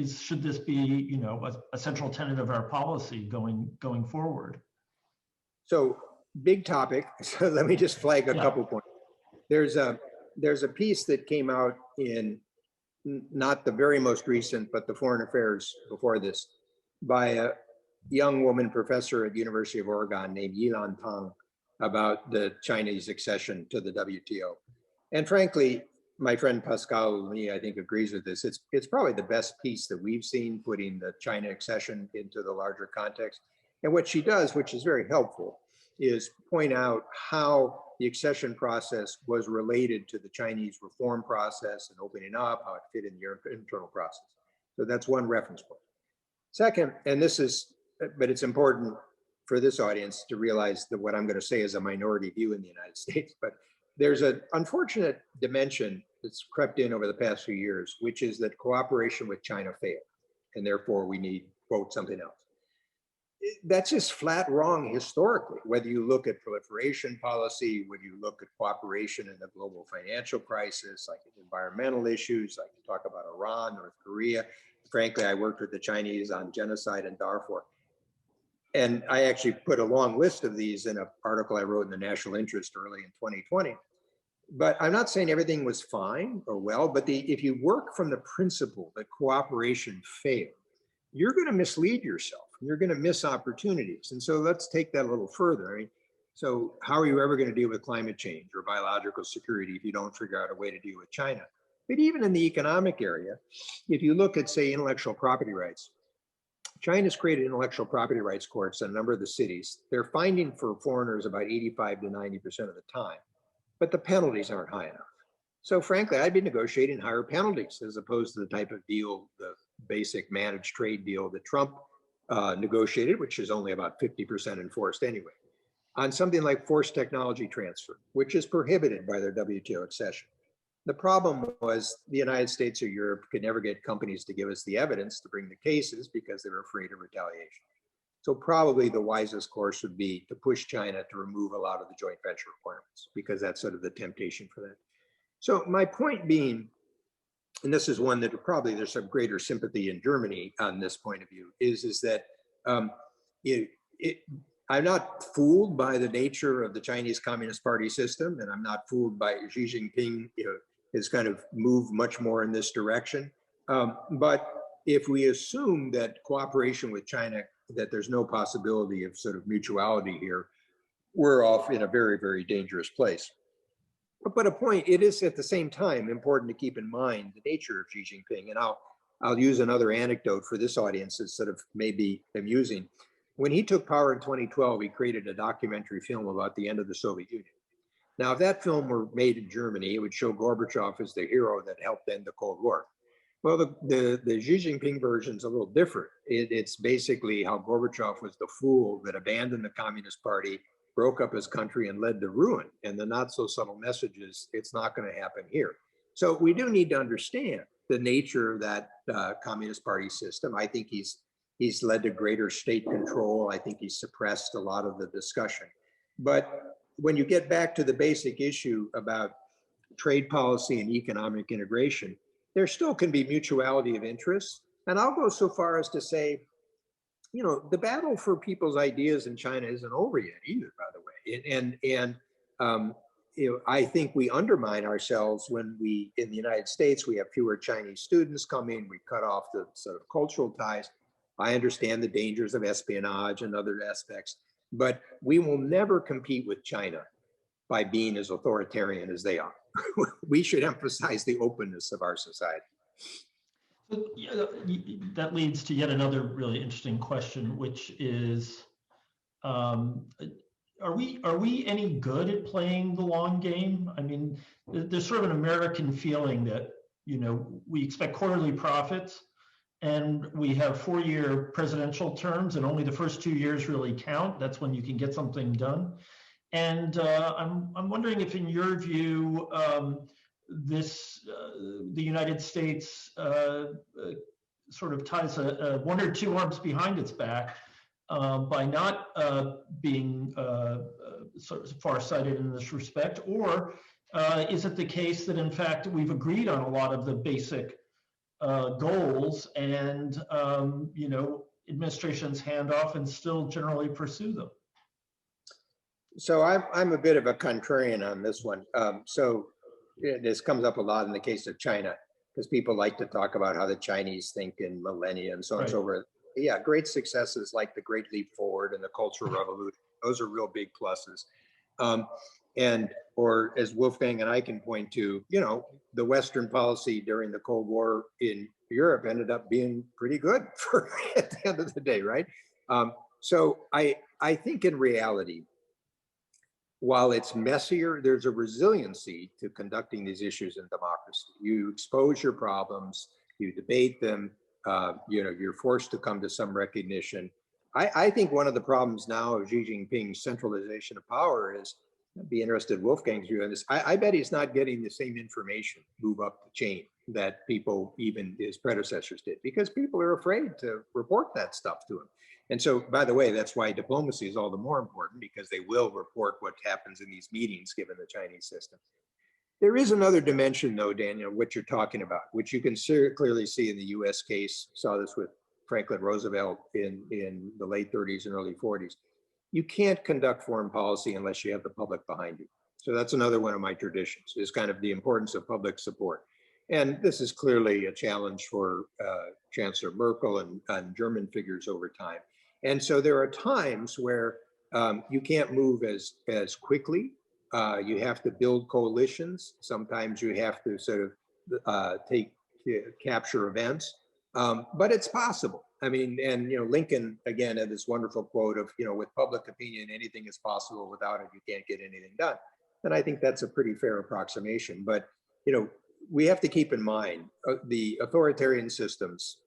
should this be, you know, a central tenet of our policy going forward? So big topic. So let me just flag a couple points. There's a piece that came out in not the very most recent, but the Foreign Affairs before this, by a young woman professor at the University of Oregon named Yilan Tang about the Chinese accession to the WTO. And frankly, my friend Pascal Lee, I think, agrees with this. It's probably the best piece that we've seen putting the China accession into the larger context. And what she does, which is very helpful, is point out how the accession process was related to the Chinese reform process and opening up, how it fit in the internal process. So that's one reference point. Second, and this is, but it's important for this audience to realize that what I'm going to say is a minority view in the United States, but there's an unfortunate dimension that's crept in over the past few years, which is that cooperation with China failed, and therefore we need, quote, something else. That's just flat wrong historically, whether you look at proliferation policy, whether you look at cooperation in the global financial crisis, like environmental issues, I can talk about Iran, North Korea. Frankly, I worked with the Chinese on genocide in Darfur. And I actually put a long list of these in an article I wrote in the National Interest early in 2020. But I'm not saying everything was fine or well, but if you work from the principle that cooperation failed, you're going to mislead yourself. You're going to miss opportunities. And so let's take that a little further. I mean, so how are you ever going to deal with climate change or biological security if you don't figure out a way to deal with China? But even in the economic area, if you look at, say, intellectual property rights, China's created intellectual property rights courts in a number of the cities. They're finding for foreigners about 85 to 90% of the time, but the penalties aren't high enough. So frankly, I'd be negotiating higher penalties as opposed to the type of deal, the basic managed trade deal that Trump negotiated, which is only about 50% enforced anyway, on something like forced technology transfer, which is prohibited by their WTO accession. The problem was the United States or Europe could never get companies to give us the evidence to bring the cases because they were afraid of retaliation. So probably the wisest course would be to push China to remove a lot of the joint venture requirements, because that's sort of the temptation for that. So my point being, and this is one that probably there's some greater sympathy in Germany on this point of view, is that I'm not fooled by the nature of the Chinese Communist Party system, and I'm not fooled by Xi Jinping, has kind of moved much more in this direction. But if we assume that cooperation with China, that there's no possibility of sort of mutuality here, we're off in a very, very dangerous place. But a point, it is at the same time important to keep in mind the nature of Xi Jinping. And I'll use another anecdote for this audience that sort of may be amusing. When he took power in 2012, he created a documentary film about the end of the Soviet Union. Now, if that film were made in Germany, it would show Gorbachev as the hero that helped end the Cold War. Well, the Xi Jinping version is a little different. It's basically how Gorbachev was the fool that abandoned the Communist Party, broke up his country, and led to ruin. And the not so subtle message is, it's not going to happen here. So we do need to understand the nature of that Communist Party system. I think he's led to greater state control. I think he's suppressed a lot of the discussion. But when you get back to the basic issue about trade policy and economic integration, there still can be mutuality of interest. And I'll go so far as to say, the battle for people's ideas in China isn't over yet either, by the way. I think we undermine ourselves when we, in the United States, we have fewer Chinese students coming, we cut off the sort of cultural ties. I understand the dangers of espionage and other aspects, but we will never compete with China by being as authoritarian as they are. We should emphasize the openness of our society. So, yeah, that leads to yet another really interesting question, which is, are we any good at playing the long game? I mean, there's sort of an American feeling that, you know, we expect quarterly profits and we have 4-year presidential terms and only the first 2 years really count. That's when you can get something done. And I'm wondering if, in your view, the United States sort of ties one or two arms behind its back by not being sort of farsighted in this respect, or is it the case that in fact we've agreed on a lot of the basic goals and you know, administrations hand off and still generally pursue them? So I'm a bit of a contrarian on this one. So this comes up a lot in the case of China, because people like to talk about how the Chinese think in millennia and so on and so forth. Yeah, great successes like the Great Leap Forward and the Cultural Revolution. Those are real big pluses. Or as Wolfgang and I can point to, you know, the Western policy during the Cold War in Europe ended up being pretty good for at the end of the day, right? So I think in reality, while it's messier, there's a resiliency to conducting these issues in democracy. You expose your problems, you debate them, you know, you're forced to come to some recognition. I think one of the problems now of Xi Jinping's centralization of power is, I'd be interested in Wolfgang's view on this. I bet he's not getting the same information move up the chain that people, even his predecessors, did, because people are afraid to report that stuff to him. And so, by the way, that's why diplomacy is all the more important, because they will report what happens in these meetings, given the Chinese system. There is another dimension, though, Daniel, what you're talking about, which you can clearly see in the U.S. case. Saw this with Franklin Roosevelt in the late 30s and early 40s. You can't conduct foreign policy unless you have the public behind you. So that's another one of my traditions, is kind of the importance of public support. And this is clearly a challenge for Chancellor Merkel and German figures over time. And so there are times where you can't move as quickly. You have to build coalitions. Sometimes you have to sort of capture events, but it's possible. I mean, and, you know, Lincoln, again, had this wonderful quote of, you know, with public opinion, anything is possible. Without it, you can't get anything done. And I think that's a pretty fair approximation. But, you know, we have to keep in mind the authoritarian systems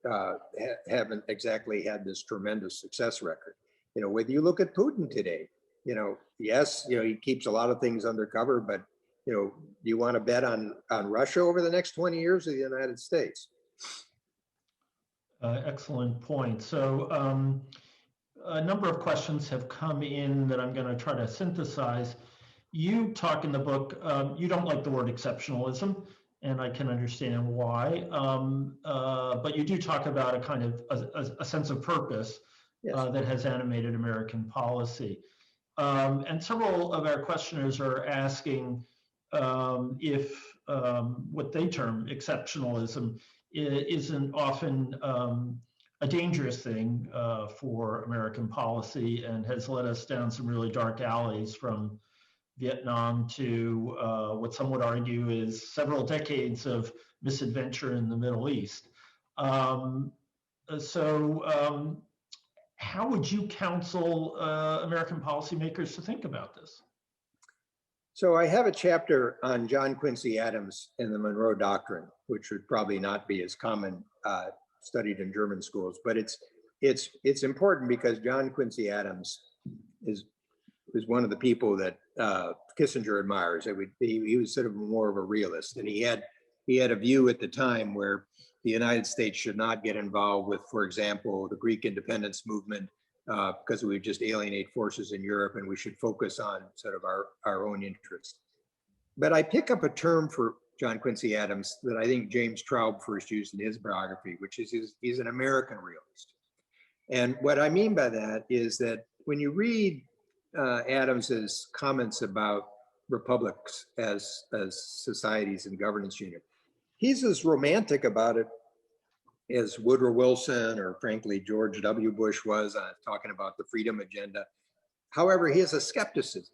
haven't exactly had this tremendous success record. You know, whether you look at Putin today, you know, yes, you know, he keeps a lot of things undercover, but, you know, do you want to bet on Russia over the next 20 years or the United States? Excellent point. So a number of questions have come in that I'm going to try to synthesize. You talk in the book, you don't like the word exceptionalism, and I can understand why, but you do talk about a kind of a sense of purpose, yes, that has animated American policy. And several of our questioners are asking if what they term exceptionalism isn't often a dangerous thing for American policy, and has led us down some really dark alleys, from Vietnam to what some would argue is several decades of misadventure in the Middle East. How would you counsel American policymakers to think about this? So I have a chapter on John Quincy Adams and the Monroe Doctrine, which would probably not be as common studied in German schools, but it's important because John Quincy Adams is one of the people that Kissinger admires. He was sort of more of a realist, and he had a view at the time where the United States should not get involved with, for example, the Greek independence movement, because we would just alienate forces in Europe, and we should focus on sort of our own interests. But I pick up a term for John Quincy Adams that I think James Traub first used in his biography, which is he's an American realist. And what I mean by that is that when you read Adams's comments about republics as societies and governance unit, he's as romantic about it as Woodrow Wilson or frankly George W. Bush was talking about the freedom agenda. However, he has a skepticism.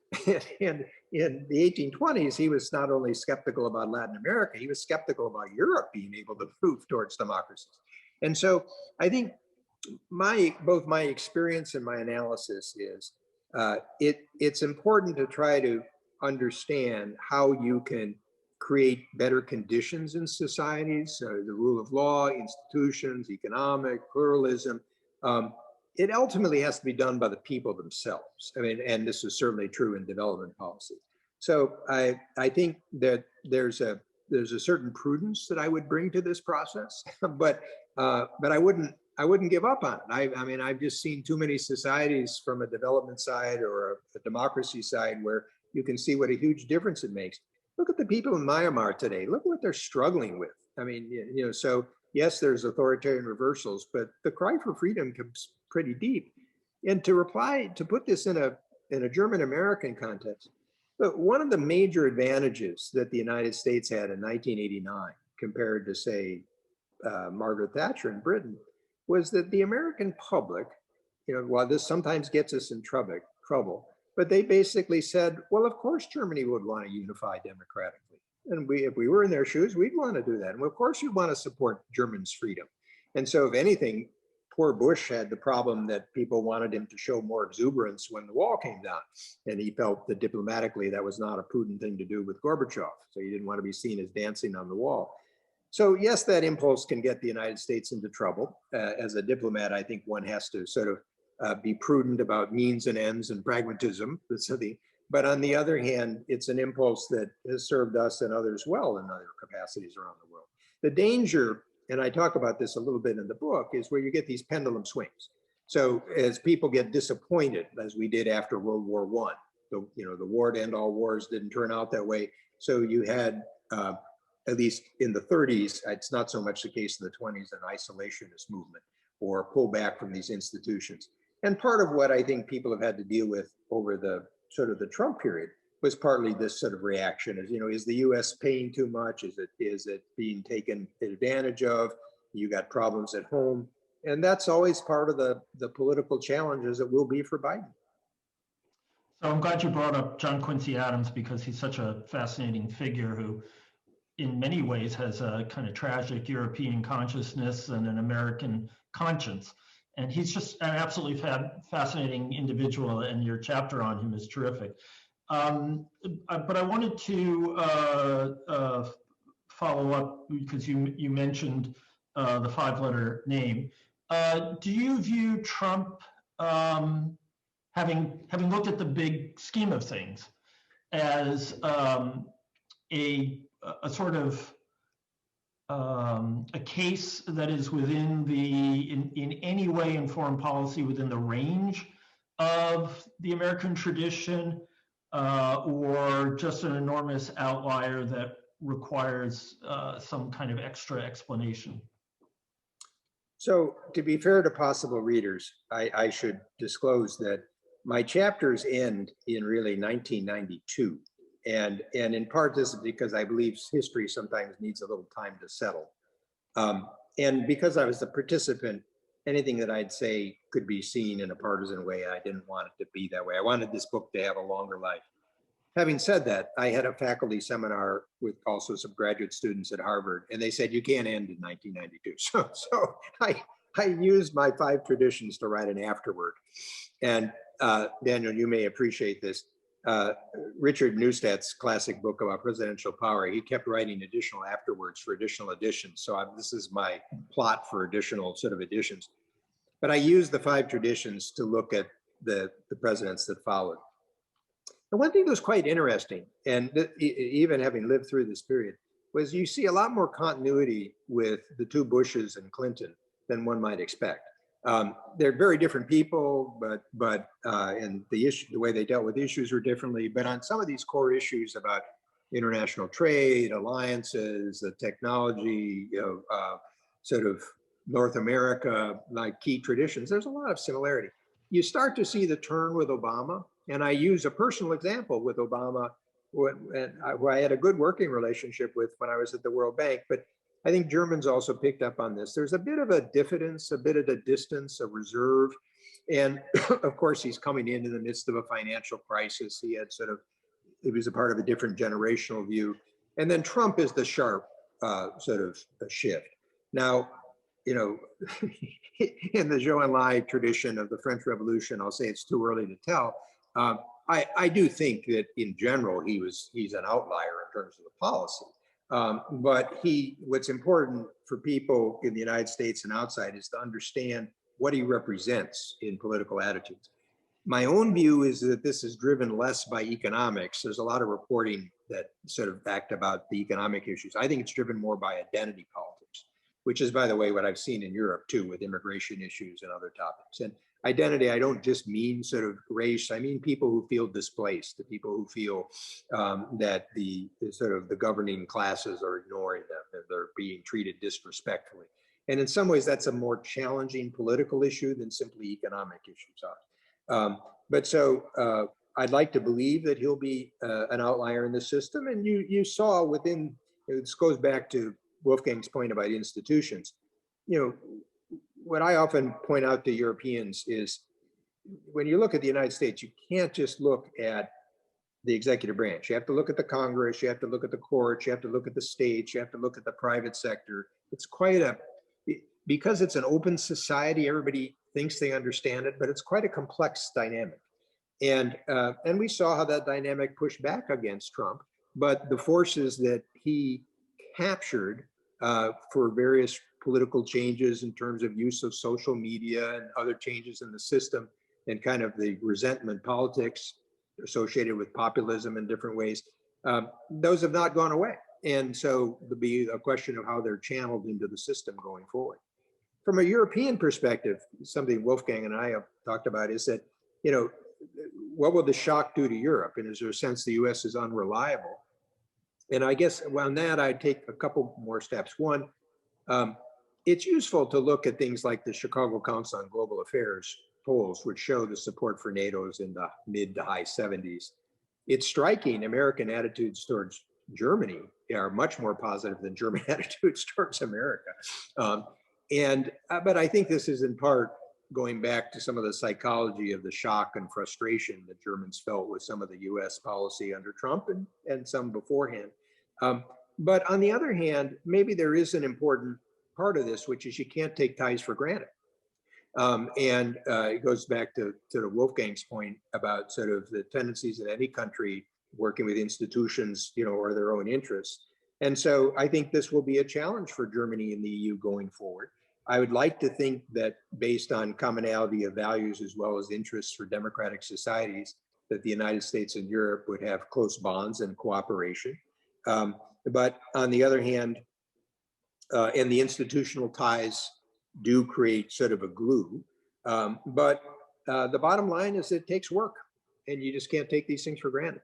And in the 1820s, he was not only skeptical about Latin America, he was skeptical about Europe being able to move towards democracies. And so I think both my experience and my analysis is it's important to try to understand how you can create better conditions in societies, the rule of law, institutions, economic, pluralism. It ultimately has to be done by the people themselves. I mean, and this is certainly true in development policy. So I think that there's a certain prudence that I would bring to this process, but I wouldn't give up on it. I mean, I've just seen too many societies from a development side or a democracy side where you can see what a huge difference it makes. Look at the people in Myanmar today. Look what they're struggling with. I mean, you know, so yes, there's authoritarian reversals, but the cry for freedom comes pretty deep. And to put this in a German-American context, but one of the major advantages that the United States had in 1989 compared to, say, Margaret Thatcher in Britain was that the American public, you know, while this sometimes gets us in trouble, but they basically said, well, of course, Germany would want to unify democratically. And if we were in their shoes, we'd want to do that. And of course, you want to support Germans' freedom. And so if anything, poor Bush had the problem that people wanted him to show more exuberance when the wall came down. And he felt that diplomatically, that was not a prudent thing to do with Gorbachev. So he didn't want to be seen as dancing on the wall. So yes, that impulse can get the United States into trouble. As a diplomat, I think one has to sort of be prudent about means and ends and pragmatism. But on the other hand, it's an impulse that has served us and others well in other capacities around the world. The danger, and I talk about this a little bit in the book, is where you get these pendulum swings. So as people get disappointed, as we did after World War I, the war to end all wars didn't turn out that way. So you had, at least in the 30s, it's not so much the case in the 20s, an isolationist movement or pull back from these institutions. And part of what I think people have had to deal with over the sort of the Trump period was partly this sort of reaction is, you know, is the US paying too much? Is it being taken advantage of? You got problems at home. And that's always part of the political challenges it will be for Biden. So I'm glad you brought up John Quincy Adams because he's such a fascinating figure who in many ways has a kind of tragic European consciousness and an American conscience. And he's just an absolutely fascinating individual, and your chapter on him is terrific. But I wanted to follow up because you mentioned the five-letter name. Do you view Trump, having looked at the big scheme of things, as a sort of a case that is within in any way in foreign policy within the range of the American tradition, or just an enormous outlier that requires some kind of extra explanation? So to be fair to possible readers, I should disclose that my chapters end in really 1992. And in part, this is because I believe history sometimes needs a little time to settle. And because I was a participant, anything that I'd say could be seen in a partisan way. I didn't want it to be that way. I wanted this book to have a longer life. Having said that, I had a faculty seminar with also some graduate students at Harvard, and they said, you can't end in 1992. So I used my 5 traditions to write an afterword. And Daniel, you may appreciate this. Richard Neustadt's classic book about presidential power, he kept writing additional afterwords for additional editions. So this is my plot for additional sort of editions. But I used the 5 traditions to look at the presidents that followed. And one thing that was quite interesting, and even having lived through this period, was you see a lot more continuity with the 2 Bushes and Clinton than one might expect. They're very different people, but and the way they dealt with issues were differently. But on some of these core issues about international trade, alliances, the technology, sort of North America, like key traditions, there's a lot of similarity. You start to see the turn with Obama, and I use a personal example with Obama, who I had a good working relationship with when I was at the World Bank. But I think Germans also picked up on this. There's a bit of a diffidence, a bit of a distance, a reserve. And of course, he's coming in the midst of a financial crisis. He was a part of a different generational view. And then Trump is the sharp sort of shift. Now, in the Zhou Enlai tradition of the French Revolution, I'll say it's too early to tell. I do think that in general, he's an outlier in terms of the policy. But what's important for people in the United States and outside is to understand what he represents in political attitudes. My own view is that this is driven less by economics. There's a lot of reporting that sort of act about the economic issues. I think it's driven more by identity politics, which is, by the way, what I've seen in Europe too, with immigration issues and other topics. And identity, I don't just mean sort of race. I mean people who feel displaced, the people who feel that the governing classes are ignoring them, and they're being treated disrespectfully. And in some ways, that's a more challenging political issue than simply economic issues are. But so I'd like to believe that he'll be an outlier in the system. And you saw within, this goes back to Wolfgang's point about institutions. What I often point out to Europeans is when you look at the United States, you can't just look at the executive branch. You have to look at the Congress, you have to look at the courts, you have to look at the states, you have to look at the private sector. It's because it's an open society, everybody thinks they understand it, but it's quite a complex dynamic. And we saw how that dynamic pushed back against Trump, but the forces that he captured for various political changes in terms of use of social media and other changes in the system and kind of the resentment politics associated with populism in different ways, those have not gone away. And so there'll be a question of how they're channeled into the system going forward. From a European perspective, something Wolfgang and I have talked about is that, what will the shock do to Europe? And is there a sense the US is unreliable? And I guess on that, I'd take a couple more steps. One, it's useful to look at things like the Chicago Council on Global Affairs polls, which show the support for NATO's in the mid to high 70s. It's striking American attitudes towards Germany are much more positive than German attitudes towards America. But I think this is in part going back to some of the psychology of the shock and frustration that Germans felt with some of the US policy under Trump and some beforehand. But on the other hand, maybe there is an important part of this, which is you can't take ties for granted. It goes back to Wolfgang's point about sort of the tendencies of any country working with institutions, or their own interests. And so I think this will be a challenge for Germany and the EU going forward. I would like to think that based on commonality of values as well as interests for democratic societies, that the United States and Europe would have close bonds and cooperation. But on the other hand, and the institutional ties do create sort of a glue. But the bottom line is it takes work, and you just can't take these things for granted.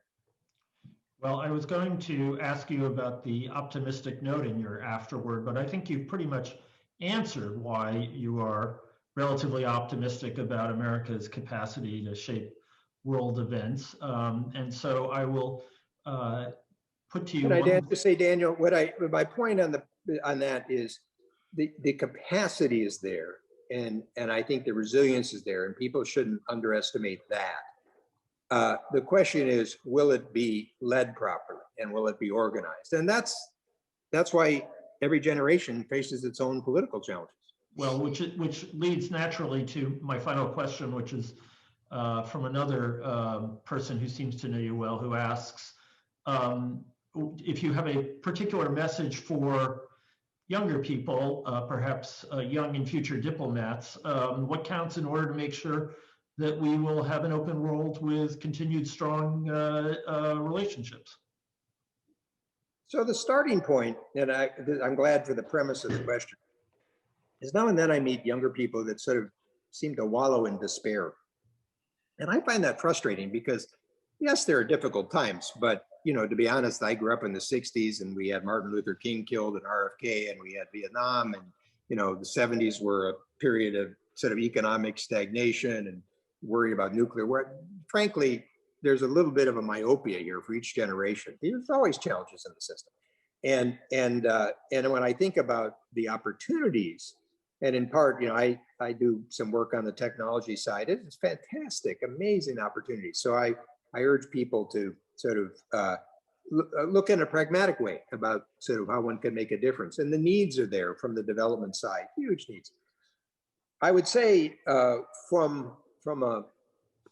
Well, I was going to ask you about the optimistic note in your afterword, but I think you've pretty much answered why you are relatively optimistic about America's capacity to shape world events. And so I will put to you. But I'd have to say, Daniel, my point on that is the capacity is there, and I think the resilience is there, and people shouldn't underestimate that. The question is, will it be led properly, and will it be organized? And that's why every generation faces its own political challenges. Well, which leads naturally to my final question, which is from another person who seems to know you well, who asks if you have a particular message for younger people, perhaps young and future diplomats, what counts in order to make sure that we will have an open world with continued strong relationships? So the starting point, and I'm glad for the premise of the question, is now and then I meet younger people that sort of seem to wallow in despair. And I find that frustrating because, yes, there are difficult times, but to be honest, I grew up in the 60s and we had Martin Luther King killed in RFK, and we had Vietnam, and the 70s were a period of sort of economic stagnation and worry about nuclear war. Frankly, there's a little bit of a myopia here for each generation. There's always challenges in the system. And when I think about the opportunities, and in part, I do some work on the technology side. It's fantastic, amazing opportunities. So I urge people to sort of look in a pragmatic way about sort of how one can make a difference. And the needs are there from the development side, huge needs. I would say from a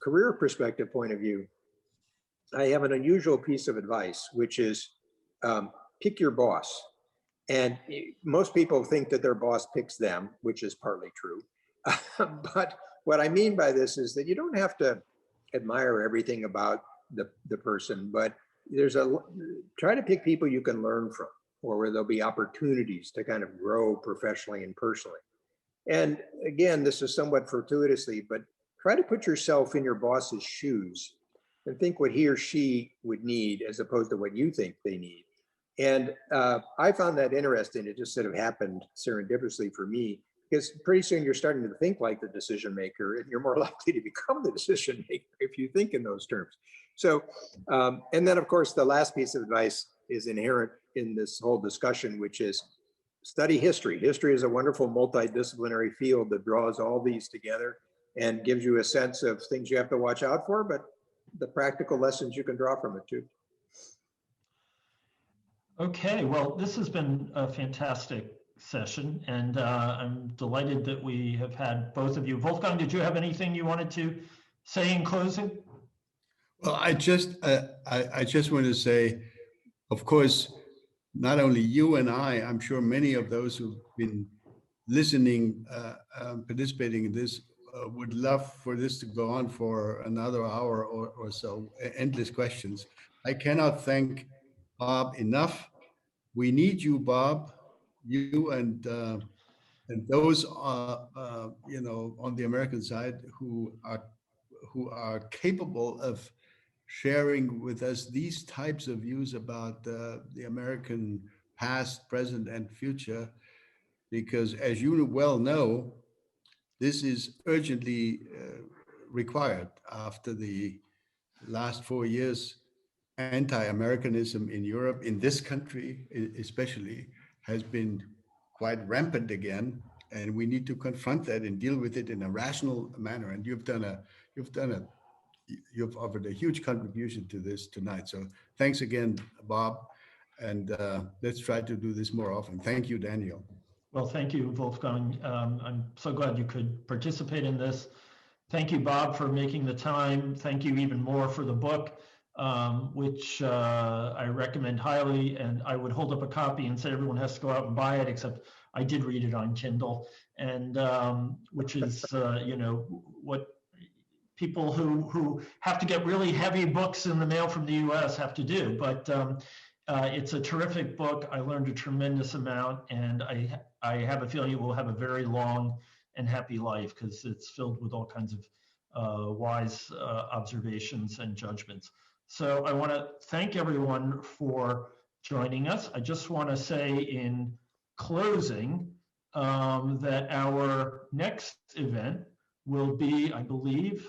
career perspective point of view, I have an unusual piece of advice, which is pick your boss. And most people think that their boss picks them, which is partly true. But what I mean by this is that you don't have to admire everything about the person, but try to pick people you can learn from, or where there'll be opportunities to kind of grow professionally and personally. And again, this is somewhat fortuitously, but try to put yourself in your boss's shoes and think what he or she would need as opposed to what you think they need. And I found that interesting. It just sort of happened serendipitously for me, because pretty soon you're starting to think like the decision maker, and you're more likely to become the decision maker if you think in those terms. So, and then of course, the last piece of advice is inherent in this whole discussion, which is study history. History is a wonderful multidisciplinary field that draws all these together and gives you a sense of things you have to watch out for, but the practical lessons you can draw from it too. Okay, well, this has been a fantastic session, and I'm delighted that we have had both of you. Wolfgang, did you have anything you wanted to say in closing? Well, I just want to say, of course, not only you and I'm sure many of those who've been listening, participating in this, would love for this to go on for another hour or so, endless questions. I cannot thank Bob enough. We need you, Bob, you and those on the American side who are capable of sharing with us these types of views about the American past, present, and future, because as you well know, this is urgently required after the last 4 years. Anti-Americanism in Europe, in this country especially, has been quite rampant again, and we need to confront that and deal with it in a rational manner. And you've offered a huge contribution to this tonight. So thanks again, Bob, and let's try to do this more often. Thank you, Daniel. Well, thank you, Wolfgang. I'm so glad you could participate in this. Thank you, Bob, for making the time. Thank you even more for the book, which I recommend highly. And I would hold up a copy and say everyone has to go out and buy it, except I did read it on Kindle, and which is, what people who have to get really heavy books in the mail from the U.S. have to do. But it's a terrific book. I learned a tremendous amount, and I have a feeling it will have a very long and happy life, because it's filled with all kinds of wise observations and judgments. So I want to thank everyone for joining us. I just want to say in closing that our next event will be, I believe,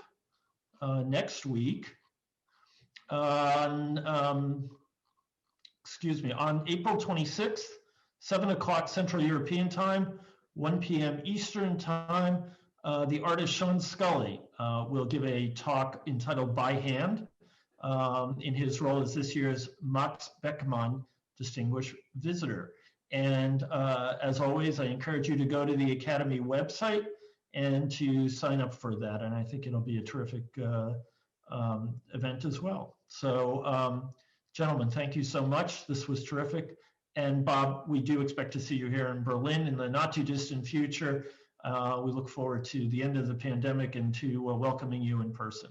next week on April 26th, 7 o'clock Central European Time, 1 p.m. Eastern Time. The artist Sean Scully will give a talk entitled By Hand in his role as this year's Max Beckmann Distinguished Visitor. And as always, I encourage you to go to the Academy website and to sign up for that. And I think it'll be a terrific event as well. So, gentlemen, thank you so much. This was terrific. And Bob, we do expect to see you here in Berlin in the not too distant future. We look forward to the end of the pandemic and to welcoming you in person.